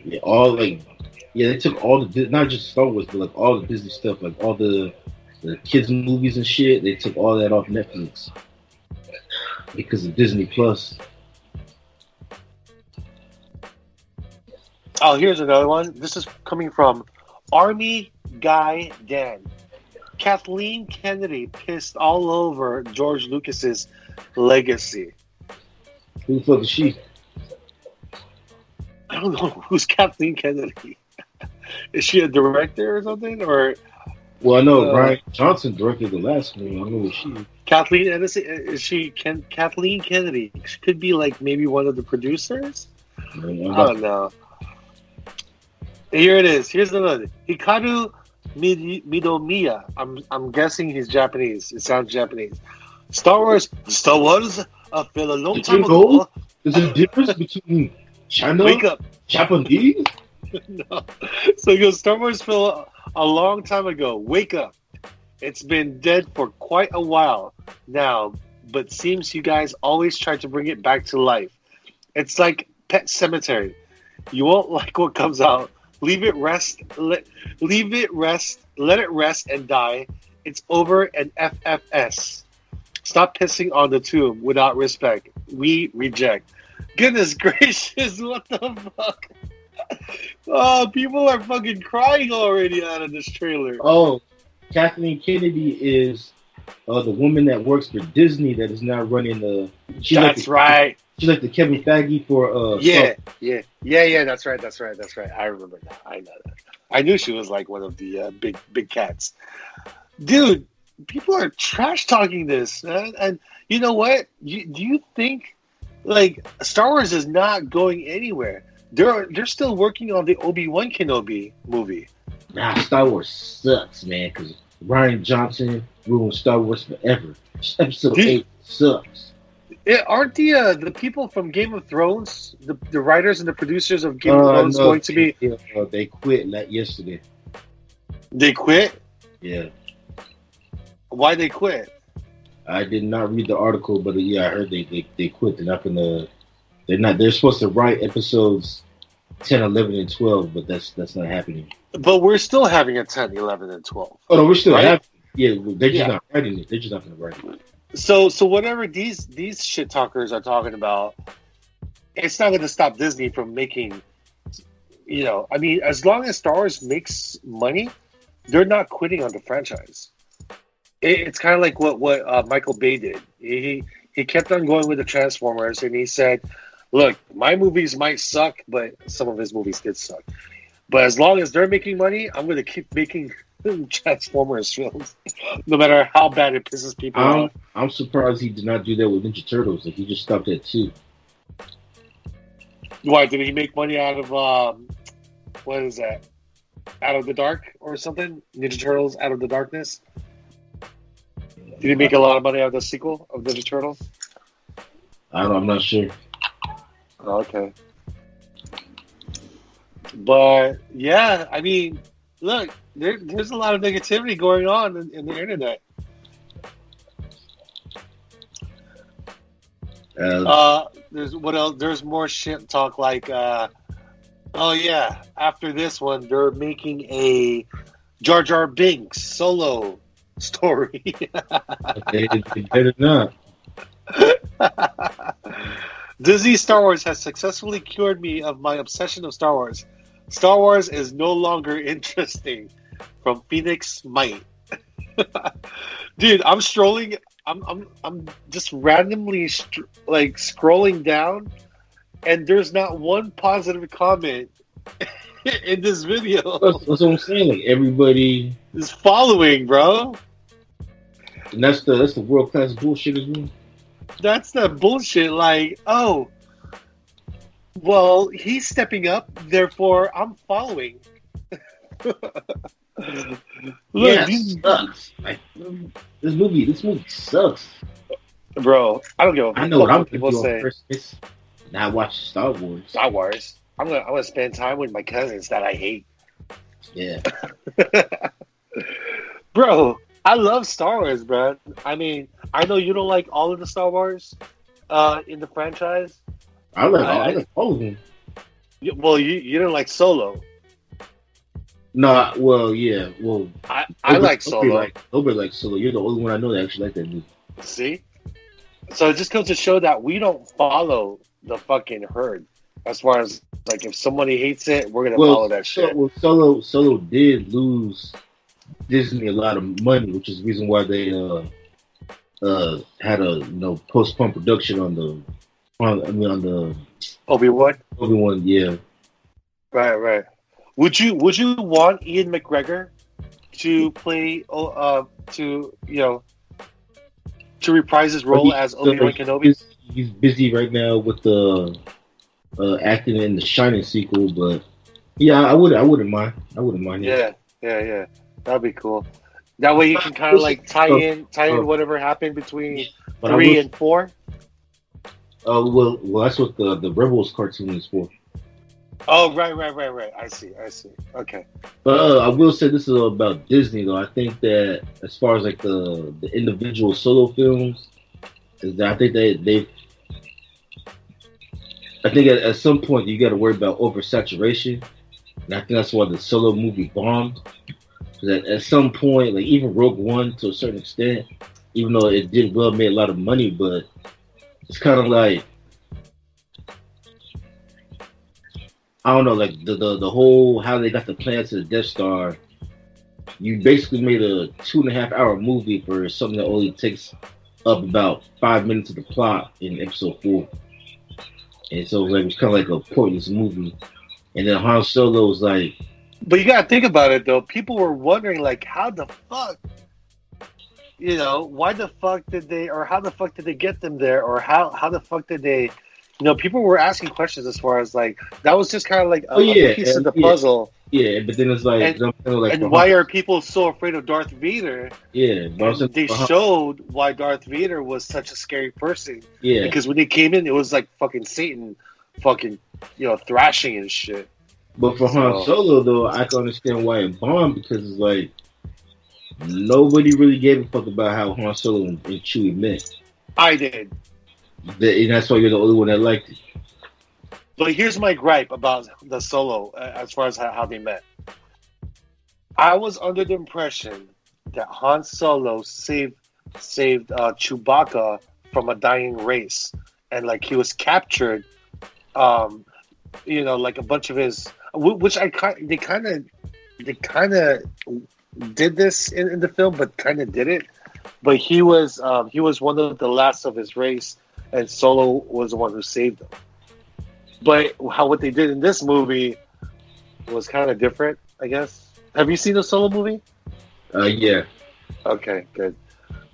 F: Yeah, they took all the, not just Star Wars, but like all the Disney stuff, like all the kids movies and shit. They took all that off Netflix because of Disney Plus.
B: Oh, here's another one. This is coming from Army Guy Dan. Kathleen Kennedy pissed all over George Lucas's legacy.
F: Who the fuck is she?
B: I don't know who's Kathleen Kennedy. Is she a director or something? Or
F: well, I know Rian Johnson directed the last one. I don't know who she is.
B: Kathleen is she Kathleen Kennedy? She could be like maybe one of the producers. I don't know. Here it is. Here's another. Hikaru Midomiya. I'm guessing he's Japanese. It sounds Japanese. Star Wars. I feel a long time ago.
F: There's a difference between China,
B: wake up,
F: Japanese.
B: No. So he goes. Star Wars fell a long time ago. Wake up. It's been dead for quite a while now, but seems you guys always try to bring it back to life. It's like Pet Cemetery. You won't like what comes out. Leave it rest. Let it rest and die. It's over and FFS. Stop pissing on the tomb without respect. We reject. Goodness gracious, what the fuck? Oh, people are fucking crying already out of this trailer.
F: Oh, Kathleen Kennedy is the woman that works for Disney that is now running the.
B: That's right.
F: She's like the Kevin Feige for
B: Yeah. That's right. I remember now. I know that. I knew she was like one of the big cats. Dude, people are trash talking this, man. And you know what? Do you think like Star Wars is not going anywhere? They're still working on the Obi-Wan Kenobi movie.
F: Nah, Star Wars sucks, man. Because Ryan Johnson ruined Star Wars forever. Episode 8 sucks.
B: Aren't the people from Game of Thrones, the writers and the producers of Game of Thrones, going to be?
F: They quit yesterday.
B: They quit?
F: Yeah.
B: Why they quit?
F: I did not read the article, but yeah, I heard they quit. They're not gonna. They're supposed to write episodes 10, 11, and 12, but that's not happening.
B: But we're still having a 10, 11, and 12.
F: Oh no, we're still having. Yeah, they're just
B: Yeah.
F: not writing it. They're just not gonna write it.
B: So whatever these shit talkers are talking about, it's not going to stop Disney from making. You know, I mean, as long as Star Wars makes money, they're not quitting on the franchise. It's kind of like what Michael Bay did. He kept on going with the Transformers, and he said, "Look, my movies might suck, but some of his movies did suck. But as long as they're making money, I'm going to keep making Transformers films, no matter how bad it pisses people off."
F: I'm surprised he did not do that with Ninja Turtles. Like he just stopped at 2.
B: Why did he make money out of what is that? Out of the Dark or something? Ninja Turtles Out of the Darkness. Did he make a lot of money out of the sequel of Ninja Turtles?
F: I don't know. I'm not sure.
B: Oh, okay. But yeah, I mean, look, there's a lot of negativity going on in the internet. There's what else? There's more shit talk like, oh yeah, after this one, they're making a Jar Jar Binks solo story.
F: They better not.
B: Disney Star Wars has successfully cured me of my obsession of Star Wars. Star Wars is no longer interesting. From Phoenix Might. Dude, I'm strolling. I'm just randomly scrolling down, and there's not one positive comment in this video.
F: That's what I'm saying. Like everybody
B: is following, bro.
F: And that's the world class bullshit as well.
B: That's the bullshit. Like, oh, well, he's stepping up, therefore I'm following. Look,
F: yeah, sucks. Like, this movie sucks,
B: bro. I don't give a fuck.
F: I know what I'm
B: people
F: gonna do
B: say.
F: on Christmas. Not watch Star Wars.
B: Star Wars. I'm gonna spend time with my cousins that I hate.
F: Yeah,
B: bro. I love Star Wars, bro. I mean, I know you don't like all of the Star Wars in the franchise.
F: I like all of them.
B: Well, you didn't like Solo.
F: Nah, well, yeah, well,
B: I like Solo.
F: Nobody likes Solo. You're the only one I know that actually like that movie.
B: See, so it just goes to show that we don't follow the fucking herd. As far as like, if somebody hates it, we're gonna follow that shit.
F: Well, Solo did lose Disney a lot of money, which is the reason why they had a postpone production on the Obi-Wan, yeah.
B: Right. Would you want Ian McGregor to play to reprise his role as Obi-Wan Kenobi?
F: He's busy right now with the acting in the Shining sequel, but yeah, I wouldn't mind.
B: Yeah. That'd be cool. That way you can kind of like tie in whatever happened between 3 and 4.
F: Oh well, that's what the Rebels cartoon is for.
B: Oh right. I see. Okay.
F: But I will say this is about Disney though. I think that as far as like the individual solo films, is that I think at some point you got to worry about oversaturation, and I think that's why the Solo movie bombed. Because at some point, like even Rogue One to a certain extent, even though it did well, made a lot of money, but it's kind of like, I don't know, like the whole how they got the plans to the Death Star. You basically made a 2.5 hour movie for something that only takes up about 5 minutes of the plot in episode 4. and so like, it was kind of like a pointless movie. And then Han Solo was like,
B: But you gotta think about it though. People were wondering like, how the fuck, why the fuck did they, or how the fuck did they get them there, or how the fuck did they, people were asking questions as far as like that was just kind of like a piece of the puzzle.
F: Yeah, but then it's like,
B: and why are people so afraid of Darth Vader?
F: Yeah,
B: they showed why Darth Vader was such a scary person.
F: Yeah,
B: because when he came in, it was like fucking Satan, fucking thrashing and shit.
F: But for Han Solo though, I can understand why it bombed because it's like nobody really gave a fuck about how Han Solo and Chewie met.
B: I did,
F: and that's why you're the only one that liked it.
B: But here's my gripe about the Solo as far as how they met. I was under the impression that Han Solo saved Chewbacca from a dying race, and like he was captured, like a bunch of his, which they kind of did this in the film, but kind of did it. But he was one of the last of his race, and Solo was the one who saved him. But what they did in this movie was kind of different, I guess. Have you seen the Solo movie?
F: Yeah.
B: Okay, good.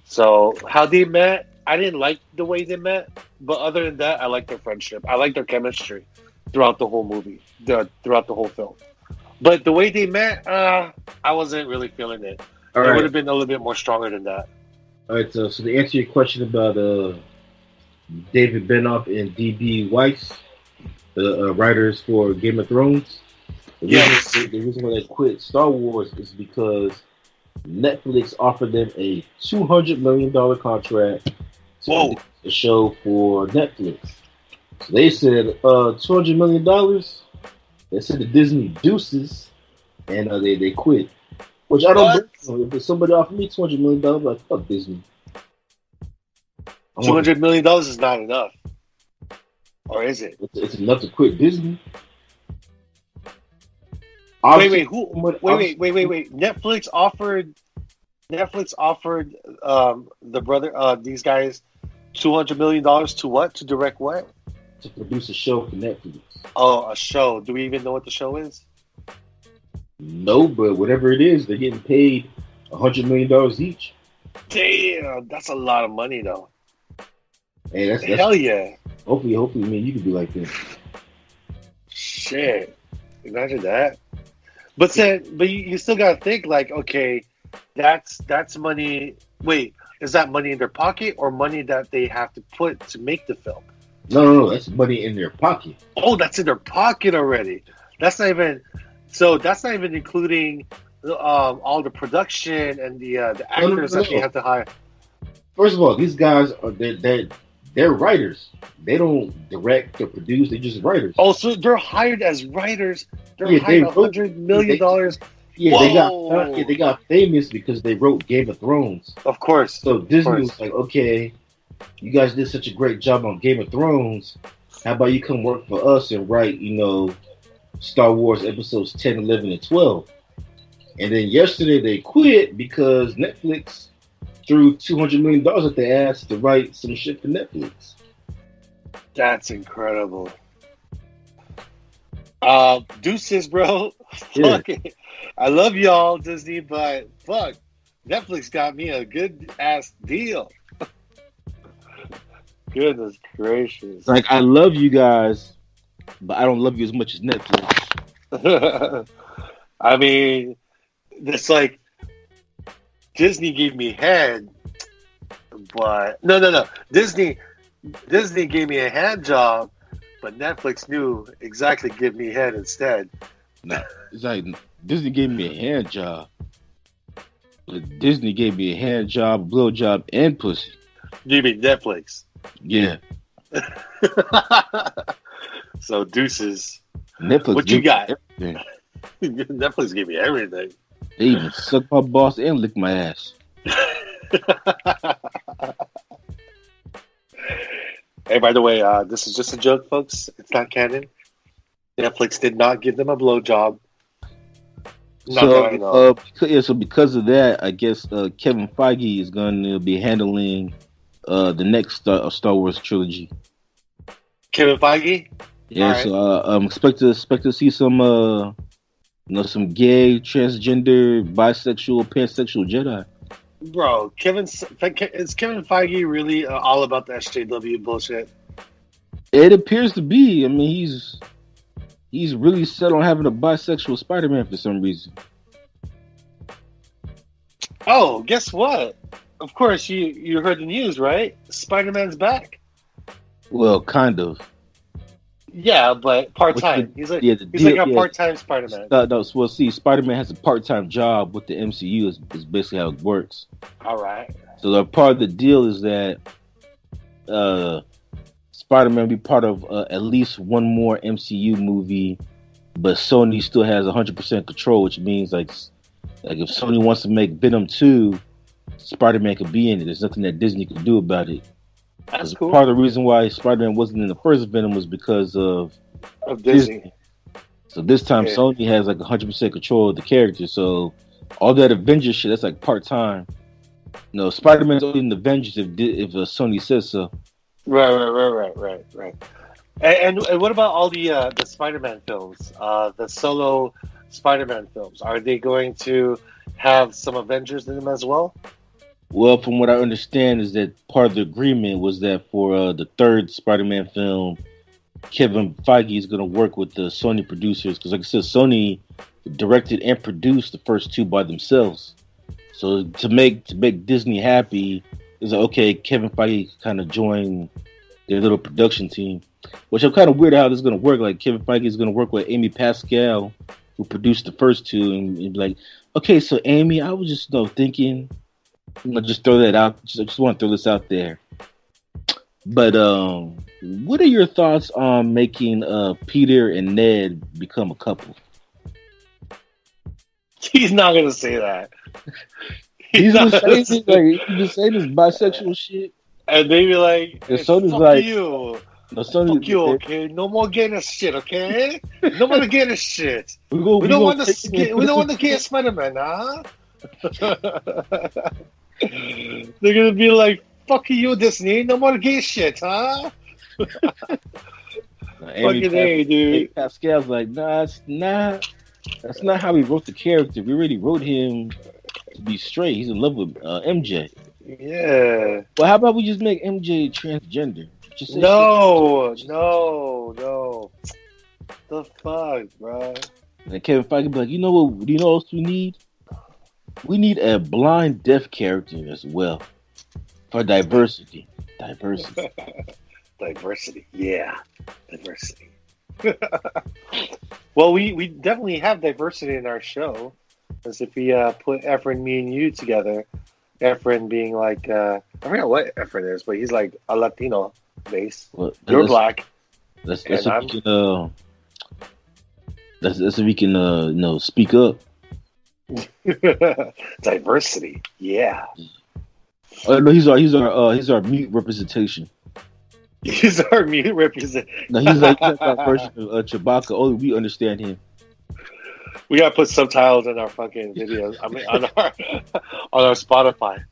B: So how they met, I didn't like the way they met, but other than that, I like their friendship. I like their chemistry throughout the whole movie, throughout the whole film. But the way they met, I wasn't really feeling it. It would have been a little bit more stronger than that.
F: All right, so to answer your question about David Benioff and D.B. Weiss, the writers for Game of Thrones. The reason why they quit Star Wars is because Netflix offered them a $200 million contract to make a show for Netflix. So they said, $200 million? They said the Disney deuces, and they quit. Which I don't know. If somebody offered me $200 million, I'm like, fuck Disney.
B: $200 million is not enough. Or is it?
F: It's enough to quit Disney.
B: Wait. Netflix offered the brother these guys $200 million to what? To direct what?
F: To produce a show for Netflix.
B: Oh, a show. Do we even know what the show is?
F: No, but whatever it is, they're getting paid $100 million each.
B: Damn, that's a lot of money though.
F: Hey, that's
B: hell yeah.
F: Hopefully, man, you can be like this.
B: Shit, imagine that. But you still gotta think like, okay, that's money. Wait, is that money in their pocket or money that they have to put to make the film?
F: No, that's money in their pocket.
B: Oh, that's in their pocket already. That's not even including all the production and the actors that they have to hire.
F: First of all, these guys they're writers. They don't direct or produce. They're just writers.
B: Oh, so they're hired as writers. They're hired $100 million.
F: They got famous because they wrote Game of Thrones.
B: Of course.
F: So Disney was like, okay, you guys did such a great job on Game of Thrones. How about you come work for us and write, Star Wars episodes 10, 11, and 12. And then yesterday they quit because Netflix threw $200 million at their ass to write some shit for Netflix.
B: That's incredible. Deuces, bro.
F: Yeah.
B: Fuck it. I love y'all, Disney, but fuck, Netflix got me a good ass deal. Goodness gracious.
A: Like, I love you guys, but I don't love you as much as Netflix.
B: I mean, it's like Disney gave me head, but no. Disney gave me a hand job, but Netflix knew exactly give me head instead.
A: No, it's like Disney gave me a hand job, but Disney gave me a hand job, blow job, and pussy.
B: You mean Netflix?
A: Yeah.
B: So deuces.
A: Netflix.
B: What you got?
A: Everything.
B: Netflix gave me everything.
A: They even sucked my balls and licked my ass.
B: Hey, by the way, this is just a joke, folks. It's not canon. Netflix did not give them a blowjob.
A: So because of that, I guess Kevin Feige is going to be handling the next Star Wars trilogy.
B: Kevin Feige.
A: Yeah,
B: Alright.
A: so expect to see some some gay, transgender, bisexual, pansexual Jedi.
B: Bro, is Kevin Feige really all about the SJW bullshit?
A: It appears to be. I mean, he's really set on having a bisexual Spider-Man for some reason.
B: Oh, guess what? Of course, you heard the news, right? Spider-Man's back.
A: Well, kind of.
B: Yeah, but part-time. He's like a part-time Spider-Man.
A: No, well, see, Spider-Man has a part-time job with the MCU. Is basically how it works.
B: All right.
A: So the part of the deal is that Spider-Man will be part of at least one more MCU movie, but Sony still has 100% control, which means like if Sony wants to make Venom 2, Spider-Man could be in it. There's nothing that Disney can do about it.
B: That's cool.
A: Part of the reason why Spider-Man wasn't in the first Venom was because of
B: Disney.
A: So this time Sony has like 100% control of the character. So all that Avengers shit, that's like part-time. No, Spider-Man's only in the Avengers if Sony says so.
B: Right. And what about all the Spider-Man films? The solo Spider-Man films. Are they going to have some Avengers in them as well?
A: Well, from what I understand is that part of the agreement was that for the third Spider-Man film, Kevin Feige is going to work with the Sony producers because, like I said, Sony directed and produced the first two by themselves. So to make Disney happy, is like, okay, Kevin Feige kind of joined their little production team, which I'm kind of weird how this is going to work. Like Kevin Feige is going to work with Amy Pascal, who produced the first two, and be like, okay, so Amy, I was just thinking. I'm gonna just throw that out. I just want to throw this out there. But what are your thoughts on making Peter and Ned become a couple?
B: He's not gonna say that.
A: He's just saying this bisexual shit,
B: and they be like,
A: and
B: hey,
A: Sony's
B: fuck
A: like,
B: you.
A: No, Sony,
B: fuck you, okay? No more gay shit, okay? No more gay shit. We don't want the gay Spider-Man, huh? They're gonna be like, "Fuck you, Disney! No more gay shit, huh?" Fucking A, dude.
A: Pascal's like, nah, that's not how we wrote the character. We already wrote him to be straight. He's in love with MJ.
B: Yeah.
A: Well, how about we just make MJ transgender?
B: No. The fuck, bro.
A: And Kevin Feige be like, you know what? You know what else we need? We need a blind deaf character as well for diversity.
B: Diversity, yeah, diversity. Well, we definitely have diversity in our show, as if we put Efren, me, and you together. Efren being like, I forgot what Efren is, but he's like a Latino base.
A: Well,
B: You're black.
A: That's if we can speak up.
B: Diversity, yeah.
A: Oh no, he's our mute representation.
B: He's our mute representation.
A: No, he's like that version of Chewbacca. Oh, we understand him.
B: We gotta put subtitles in our fucking videos. I mean, on our Spotify.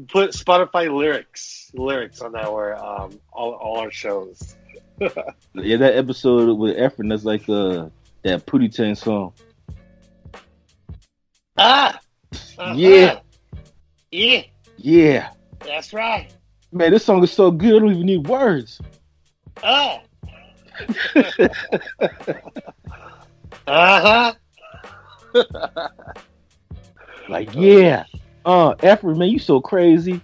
B: Put Spotify lyrics on our all our shows.
A: Yeah, that episode with Efren, that's like that Pootie Tang song. Yeah.
B: That's right.
A: Man, this song is so good. I don't even need words. Like, yeah. Efren, man, you so crazy.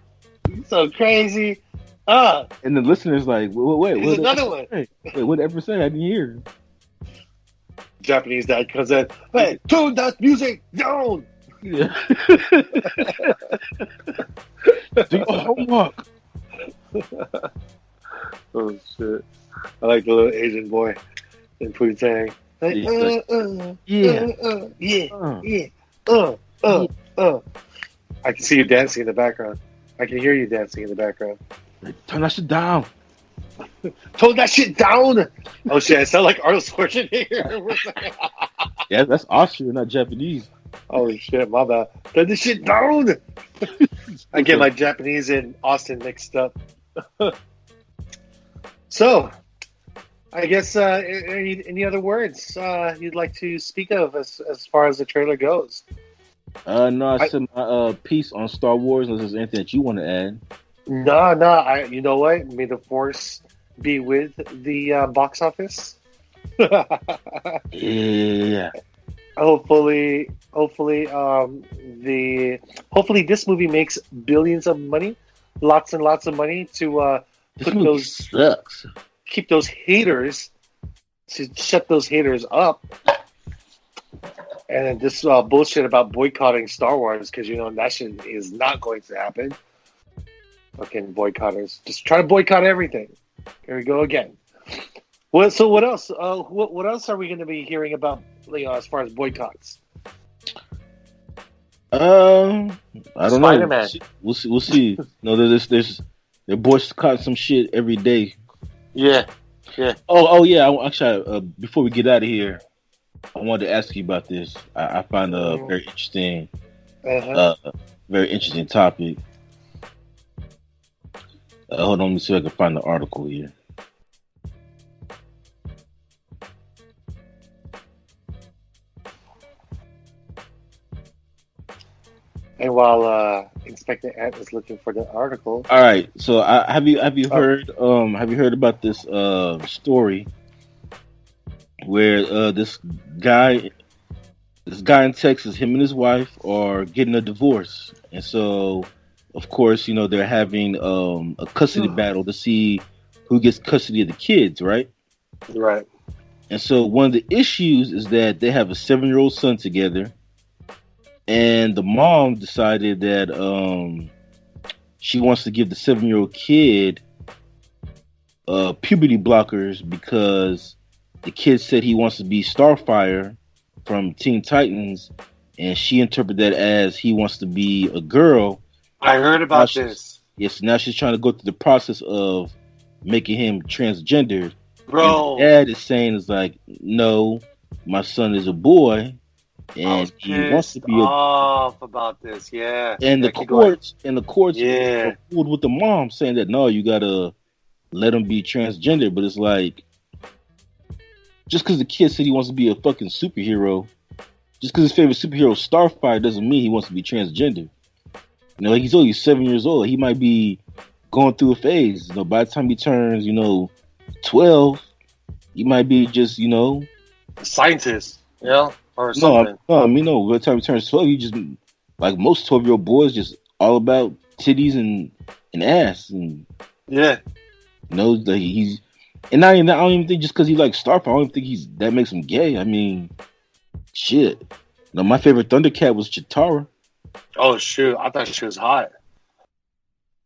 B: You so crazy.
A: And the listener's like, wait,
B: there's another one.
A: Wait, what Efren say? I didn't hear.
B: Japanese dad comes in. Hey, tune that music down.
A: Yeah. Do your homework.
B: Oh shit! I like the little Asian boy in Pootie Tang. Like, I can see you dancing in the background. I can hear you dancing in the background.
A: Turn that shit down.
B: Tone that shit down. Oh shit! I sound like Arnold Schwarzenegger.
A: Yeah, that's Austrian, not Japanese.
B: Holy shit, my bad. Turn this shit down. I get my Japanese and Austin mixed up. So, I guess any other words you'd like to speak of as far as the trailer goes?
A: No, I
B: I
A: said my piece on Star Wars. Unless there's anything that you want to add.
B: no. I you know what? May the force be with the box office.
A: Yeah.
B: Hopefully this movie makes billions of money, lots and lots of money to
A: This
B: put
A: movie
B: those
A: sucks.
B: keep those haters to shut those haters up. And then this bullshit about boycotting Star Wars because that shit is not going to happen. Fucking boycotters, just try to boycott everything. Here we go again. So what else? What else are we going to be hearing about, as far as boycotts?
A: I don't
B: Spider-Man.
A: know. We'll see. We'll see. No, they're boycotting some shit every day.
B: Yeah.
A: Oh yeah. Actually, before we get out of here, I wanted to ask you about this. I find a very interesting, very interesting topic. Hold on, let me see if I can find the article here.
B: And while Inspector Ant is looking for the article,
A: All right. So, have you heard about this story where this guy in Texas, him and his wife are getting a divorce, and so of course they're having a custody battle to see who gets custody of the kids, right?
B: right?
A: And so one of the issues is that they have a 7-year-old son together. And the mom decided that she wants to give the 7-year-old kid puberty blockers because the kid said he wants to be Starfire from Teen Titans, and she interpreted that as he wants to be a girl.
B: I heard about this,
A: Yes, now she's trying to go through the process of making him transgendered.
B: bro.
A: And the dad is saying is like, no, my son is a boy.
B: I
A: And
B: was
A: he wants to
B: pissed
A: be
B: off about this. Yeah,
A: and the
B: keep going.
A: courts
B: Yeah.
A: ruled with the mom saying that no, you gotta let him be transgender. But it's like, just because the kid said he wants to be a fucking superhero, just because his favorite superhero is Starfire, doesn't mean he wants to be transgender. Like, he's only 7 years old. He might be going through a phase. By the time he turns 12, he might be just
B: Scientist, or
A: no,
B: something.
A: no. I mean, no. By the time he turns 12, he just, like most 12-year-old boys, just all about titties and ass, and
B: Yeah,
A: like he's. And I don't even think just because he likes Starfire, I don't think that makes him gay. I mean, shit. My favorite Thundercat was Chitara.
B: Oh shoot! I thought she was hot.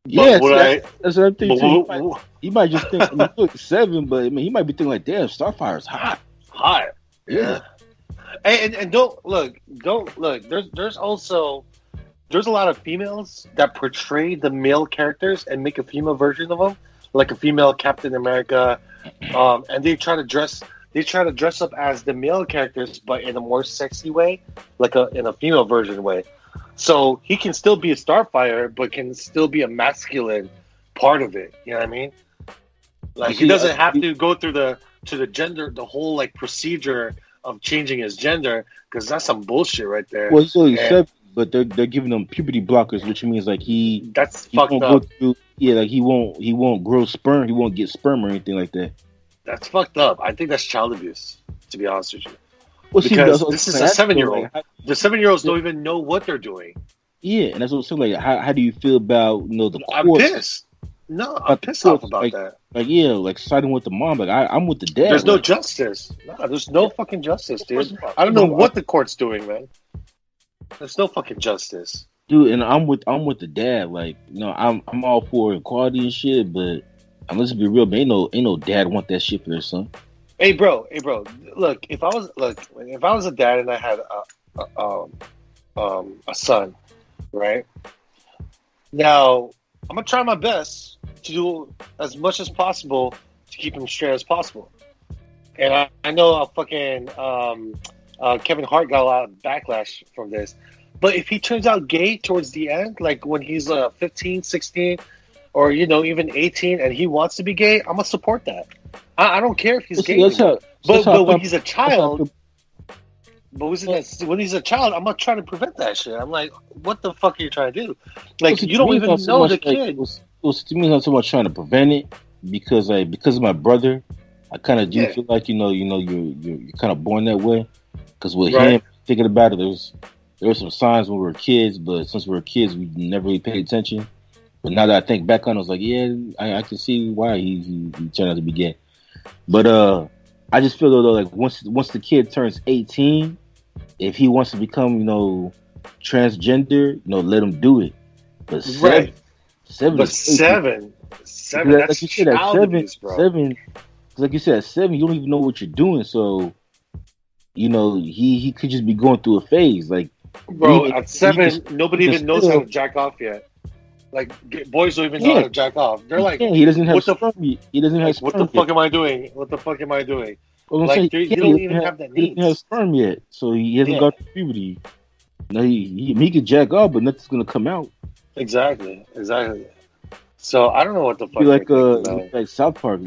A: Yeah,
B: But
A: that's what I'm thinking too.
B: but
A: He might just think he's like 7, but I mean, he might be thinking like, damn, Starfire's hot.
B: hot.
A: Yeah.
B: And don't look. There's also a lot of females that portray the male characters and make a female version of them, like a female Captain America, and they try to dress up as the male characters, but in a more sexy way, like in a female version way. So he can still be a Starfire, but can still be a masculine part of it. You know what I mean? Like, he doesn't have to go through the gender, the whole like procedure of changing his gender, because that's some bullshit right there.
A: Well, he's only 7, but they're giving him puberty blockers, which means like
B: that's
A: he
B: fucked
A: won't
B: up.
A: go through. Yeah, like he won't grow sperm. He won't get sperm or anything like that.
B: That's fucked up. I think that's child abuse, to be honest with you.
A: Well,
B: Because this is a 7-year-old.
A: Like,
B: The 7-year-olds don't even know what they're doing.
A: yeah, and that's what I'm saying. Like, how do you feel about the courts?
B: I'm pissed. No, I'm pissed off about that.
A: Like, yeah, like siding with the mom. Like, I'm with the dad.
B: There's no
A: like,
B: justice. No, there's no fucking justice, dude.
A: First of all,
B: I don't know what the court's doing, man. There's no fucking justice.
A: dude. And I'm with the dad. Like, I'm all for equality and shit, but let's be real, man. Ain't no dad want that shit for their son.
B: Hey, bro. Look, if I was a dad and I had a son, right? Now I'm gonna try my best to do as much as possible to keep him straight as possible. And I know fucking Kevin Hart got a lot of backlash from this. But if he turns out gay towards the end, like when he's 15, 16, or even 18, and he wants to be gay, I'm gonna support that. I don't care if he's
A: Let's-
B: gay
A: let's
B: anymore.
A: have- let's have
B: But when
A: fun-
B: he's a
A: let's have
B: child,
A: fun-
B: when he's a child, I'm not trying to prevent that shit. I'm like, what the fuck are you trying to do? Like,
A: to
B: you don't
A: me,
B: even
A: it's not so
B: know
A: much
B: the
A: like-
B: kid.
A: it was to me not so much trying to prevent it because of my brother. I kind of do
B: Yeah.
A: feel like you're kind of born that way. Because with
B: Right.
A: him, thinking about it, there were some signs when we were kids, but since we were kids, we never really paid attention. But now that I think back on it, I was like, yeah, I can see why he turned out to be gay. But I just feel though, like once the kid turns 18, if he wants to become, transgender, let him do it. But
B: Right.
A: seven,
B: But
A: is
B: seven,
A: like
B: that's
A: you said, at
B: child abuse, bro.
A: seven, like you said, at 7, you don't even know what you're doing. So, he could just be going through a phase. Like,
B: Bro,
A: he-
B: at 7,
A: he
B: nobody
A: can
B: even knows how
A: still-
B: to jack off yet. Like, boys don't even know how
A: Yeah.
B: to jack off. They're like,
A: he doesn't have
B: what the-
A: sperm yet. He doesn't have
B: like,
A: sperm
B: what the
A: yet.
B: fuck am I doing? What the fuck am I doing?
A: I was gonna
B: Like,
A: say,
B: you
A: he
B: don't even have that
A: He doesn't have
B: needs.
A: sperm yet, so he hasn't
B: Yeah.
A: got to puberty. No, he could jack off, but nothing's gonna come out.
B: Exactly. So, I don't know what the fuck
A: Be like
B: they're thinking, man.
A: like South Park.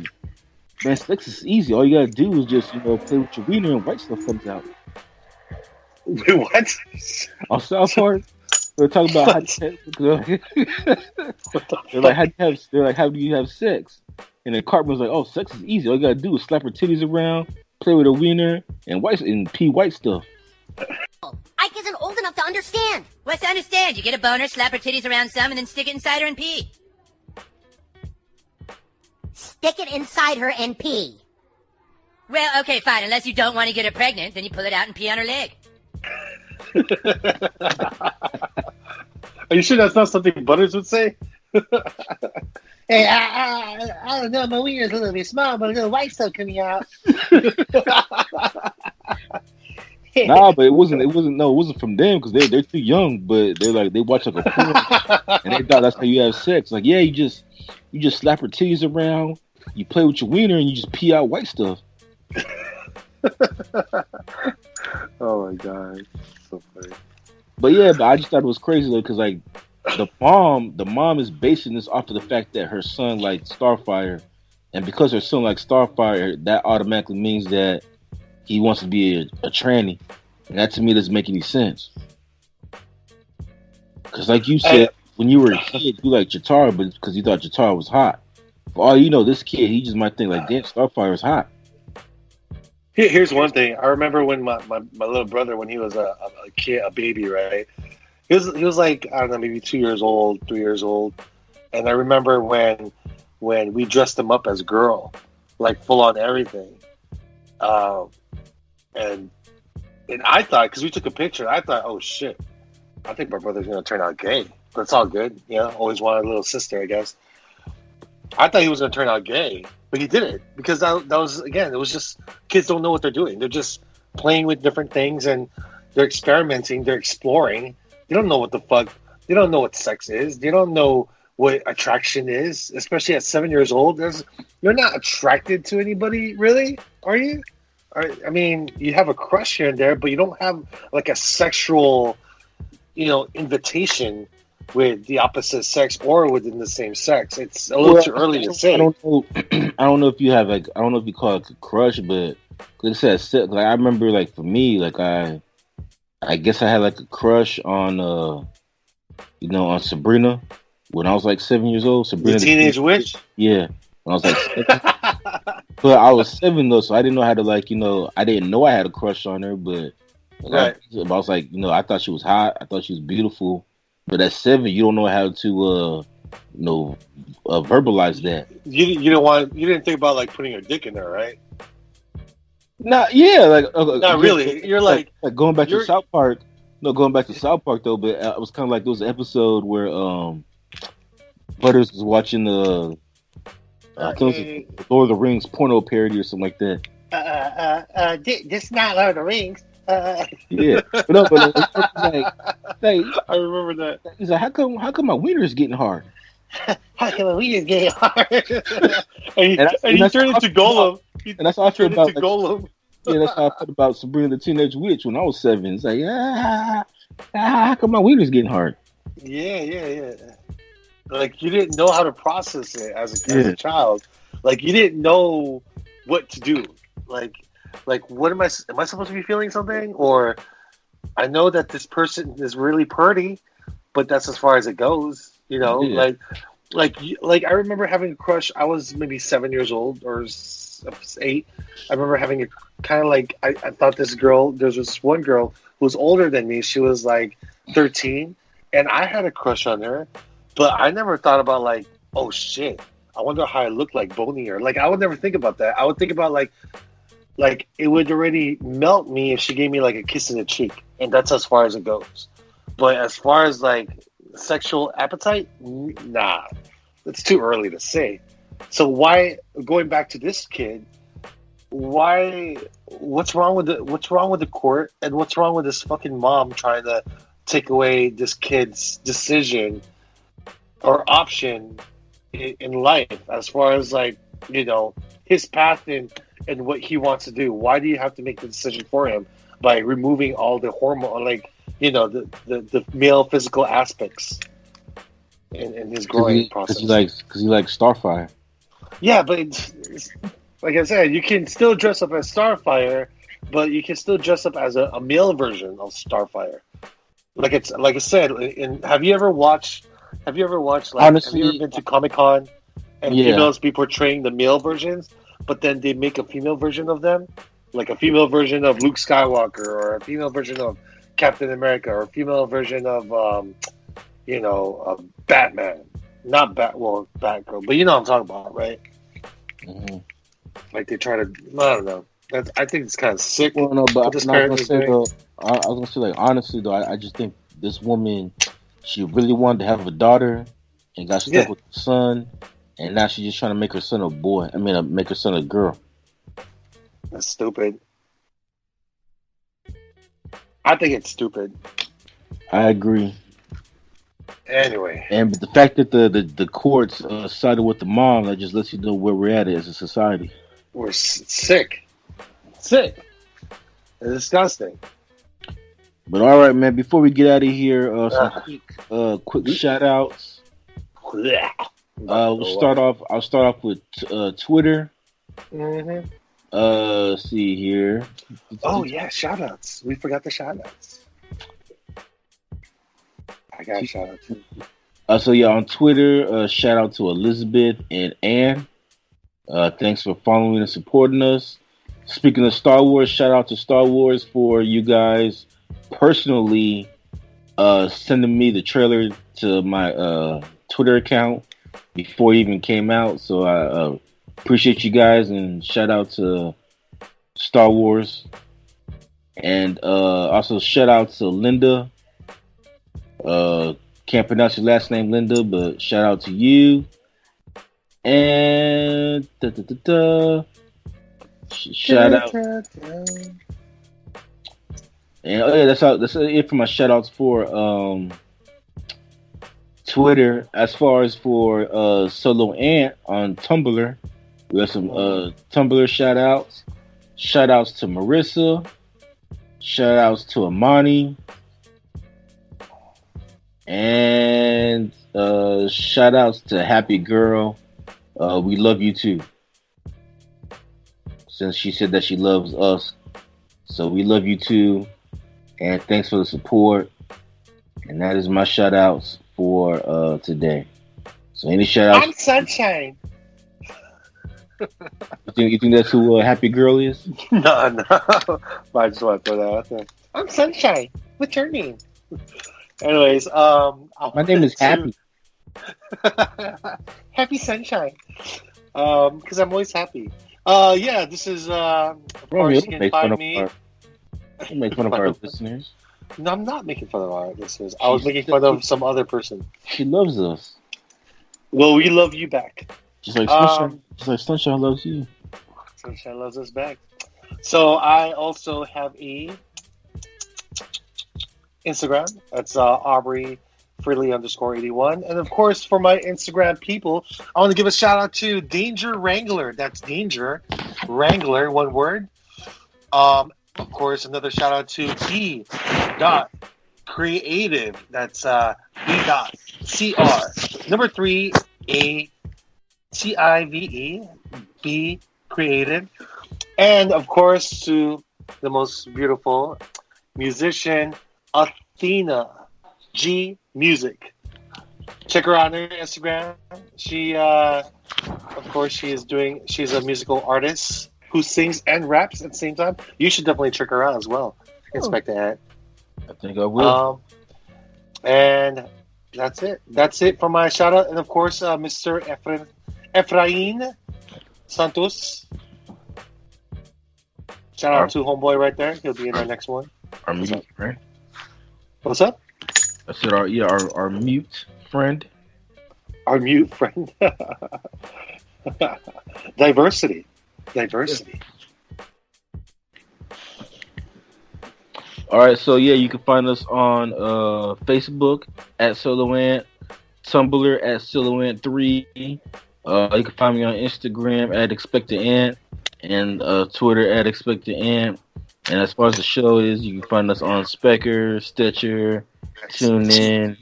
A: Man, sex is easy. All you gotta do is just play with your wiener and white stuff comes out.
B: Wait, what?
A: On South Park, they're talking about how they're like how do you have sex? And then Cartman's like, oh, sex is easy. All you gotta do is slap her titties around, play with a wiener and pee white stuff.
C: Ike isn't old enough to understand.
G: What's to understand? You get a boner, slap her titties around some, and then stick it inside her and pee.
C: Stick it inside her and pee.
G: Well, okay, fine. Unless you don't want to get her pregnant, then you pull it out and pee on her leg.
B: Are you sure that's not something Butters would say? Hey, I don't know. My wiener's a little bit small, but a little white stuff coming out.
A: Nah, but it wasn't from them because they're too young. But they watch like a porn and they thought that's how you have sex. Like, yeah, you just slap her titties around, you play with your wiener, and you just pee out white stuff.
B: Oh my god, so funny.
A: But yeah, I just thought it was crazy though because like the mom is basing this off of the fact that her son liked Starfire, and because her son likes Starfire, that automatically means that he wants to be a tranny, and that to me doesn't make any sense. Because like you said, when you were a kid, you liked Jatara, but because you thought Jatara was hot. For all you know, this kid, he just might think like, damn, Starfire is hot.
B: Here's one thing. I remember when my little brother, when he was a kid, a baby, right? He was like, I don't know, maybe 2 years old, 3 years old. And I remember when we dressed him up as girl, like full on everything. And I thought, because we took a picture, I thought, oh shit, I think my brother's gonna turn out gay. But it's all good, always wanted a little sister, I guess. I thought he was gonna turn out gay, but he didn't, because that was, again, it was just, kids don't know what they're doing. They're just playing with different things and they're experimenting, they're exploring. They don't know what the fuck, they don't know what sex is, they don't know what attraction is, especially at 7 years old. You're not attracted to anybody, really, are you? I mean, you have a crush here and there, but you don't have like a sexual, invitation with the opposite sex or within the same sex. It's a little too early to say.
A: I don't know. I don't know if you have like. I don't know if you call it a crush, but like I said, like I remember, like for me, like I guess I had like a crush on, on Sabrina when I was like 7 years old. Sabrina,
B: the Teenage Witch.
A: Yeah, when I was like 7. But I was 7 though, so I didn't know how to like. I didn't know I had a crush on her, but
B: right.
A: I was like, I thought she was hot. I thought she was beautiful. But at 7, you don't know how to, verbalize that.
B: You didn't think about like putting your dick in there, right?
A: Nah, yeah, like
B: not really. You're like
A: going back to South Park. No, going back to South Park though. But it was kind of like there was an episode where Butters was watching the I think it was Lord of the Rings porno parody or something like that.
B: This is not Lord of the Rings.
A: Yeah, but no, but like,
B: I remember that.
A: He's like, how come my wiener is getting hard?
B: How come my wiener is getting hard? and he turned into Golem.
A: And that's how I feel about
B: Golem.
A: Yeah, that's how I felt about Sabrina the Teenage Witch when I was 7. It's like, how come my wiener's getting hard?
B: Yeah. Like you didn't know how to process it as a child. Like you didn't know what to do. Like what am I supposed to be feeling something? Or I know that this person is really pretty, but that's as far as it goes. You know,
A: Yeah.
B: like I remember having a crush. I was maybe 7 years old or 8. I remember having a kind of like I thought this girl. There's this one girl who was older than me. She was like 13, and I had a crush on her, but I never thought about like, oh shit, I wonder how I look like boning her. Like I would never think about that. I would think about like it would already melt me if she gave me like a kiss in the cheek, and that's as far as it goes. But as far as like sexual appetite, nah, it's too early to say. So why, going back to this kid, why? What's wrong with the court, and what's wrong with this fucking mom trying to take away this kid's decision or option in life as far as like, you know, his path and what he wants to do? Why do you have to make the decision for him by removing all the hormone, like, you know, the male physical aspects in his growing process?
A: Because he likes Starfire.
B: Yeah, but it's, like I said, you can still dress up as Starfire, but you can still dress up as a male version of Starfire. Like I said, have you ever watched? Like,
A: Honestly,
B: have you ever been to Comic-Con and
A: yeah.
B: females be portraying the male versions, but then they make a female version of them, like a female version of Luke Skywalker, or a female version of Captain America, or a female version of Batman. Not Batgirl, but you know what I'm talking about, right?
A: Mm-hmm.
B: Like they try to, I don't know. I think it's kind of sick.
A: Well, no, but
B: this
A: I'm not gonna
B: parent is
A: say
B: doing.
A: though. I was gonna say, like, honestly though, I just think this woman, she really wanted to have a daughter and got stuck with the son, and now she's just trying to make her son a boy. I mean, make her son a girl.
B: That's stupid. I think it's stupid.
A: I agree.
B: Anyway,
A: And but the fact that the courts sided with the mom, that just lets you know where we're at as a society.
B: we're sick. Sick. It's disgusting.
A: But all right, man. Before we get out of here, some quick shout outs. I'll start off with Twitter.
B: Mm-hmm.
A: Let's see here.
B: Oh yeah, shout outs. We forgot the shout outs. I got a shout out too.
A: So yeah, on Twitter, shout out to Elizabeth and Ann. Thanks for following and supporting us. Speaking of Star Wars, shout out to Star Wars for you guys personally sending me the trailer to my Twitter account before it even came out. So I appreciate you guys, and shout out to Star Wars. And also shout out to Linda. Can't pronounce your last name, Linda, but shout out to you. And shout out. And oh yeah, that's it for my shout outs for Twitter. As far as for Solo Ant on Tumblr, we have some Tumblr shout outs. Shout outs to Marissa. Shout outs to Amani. And shout outs to Happy Girl. We love you too. Since she said that she loves us. So we love you too. And thanks for the support. And that is my shout outs for today. So any shout outs?
B: I'm Sunshine.
A: You think that's who Happy Girl is?
B: No. I just want to throw that out there. I'm Sunshine. What's your name? Anyways,
A: my name is Happy.
B: Happy Sunshine. Because I'm always happy. Yeah, this is of course you can find me.
A: You make fun of our listeners.
B: No, I'm not making fun of our listeners. I was making fun of some other person.
A: She loves us.
B: Well, we love you back.
A: Just like Sunshine loves you.
B: Sunshine loves us back. So I also have a Instagram. That's Aubrey Freely _81. And of course, for my Instagram people, I want to give a shout out to Danger Wrangler. That's Danger Wrangler, one word. Of course, another shout out to B. Creative. That's B.CR. Number 3 ATIVE B created. And of course, to the most beautiful musician, Athena G Music. Check her out on Instagram. She, of course, she's a musical artist who sings and raps at the same time. You should definitely check her out as well, Inspector Ant.
A: I think I will.
B: And that's it. That's it for my shout out. And of course, Mr. Efrain Santos. Shout out to homeboy right there. He'll be in our next one.
A: Our mute friend.
B: What's up?
A: I said our mute friend.
B: Our mute friend. Diversity.
A: All right, so yeah, you can find us on Facebook at SoloAnt, Tumblr at SoloAnt3. You can find me on Instagram at ExpectedAnt and Twitter at ExpectedAnt. And as far as the show is, you can find us on Specker, Stitcher, TuneIn,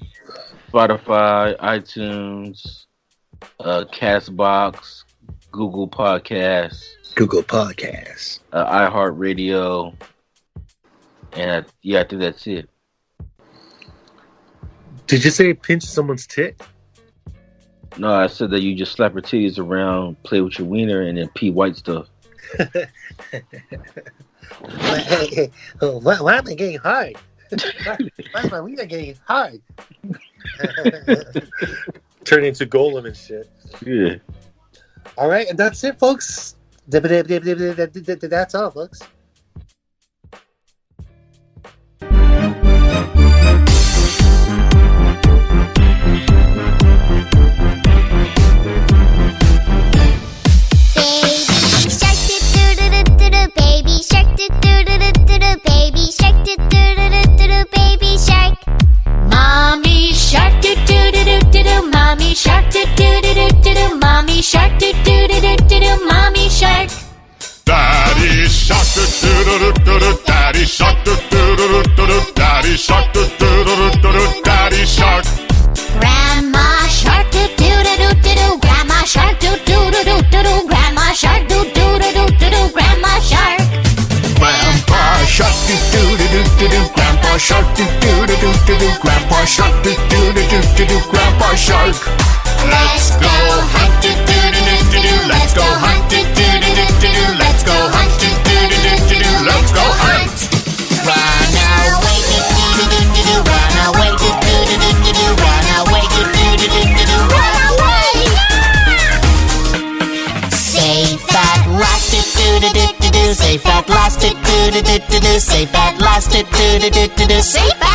A: Spotify, iTunes, Castbox, Google Podcasts, iHeartRadio, and I think that's it.
B: Did you say pinch someone's tit?
A: No, I said that you just slap your titties around, play with your wiener, and then pee white stuff.
B: Why am I getting hard? Why is my wiener getting hard? Turn into Golem and shit.
A: Yeah.
B: All right, and that's it, folks. That's all, folks.
H: Baby shark, baby shark, baby shark. Mommy shark, mommy shark, mommy shark, mommy shark.
D: Daddy shark, daddy shark, daddy shark, daddy shark.
H: Grandma shark, grandma shark, grandma shark, grandma shark.
D: Grandpa shark, grandpa shark, grandpa shark, grandpa shark.
H: Let's go hunt, let's go hunt, let's go hunt, let's go hunt. Run away, run away, run away, run away. Safe at last, safe at last, safe at last, safe at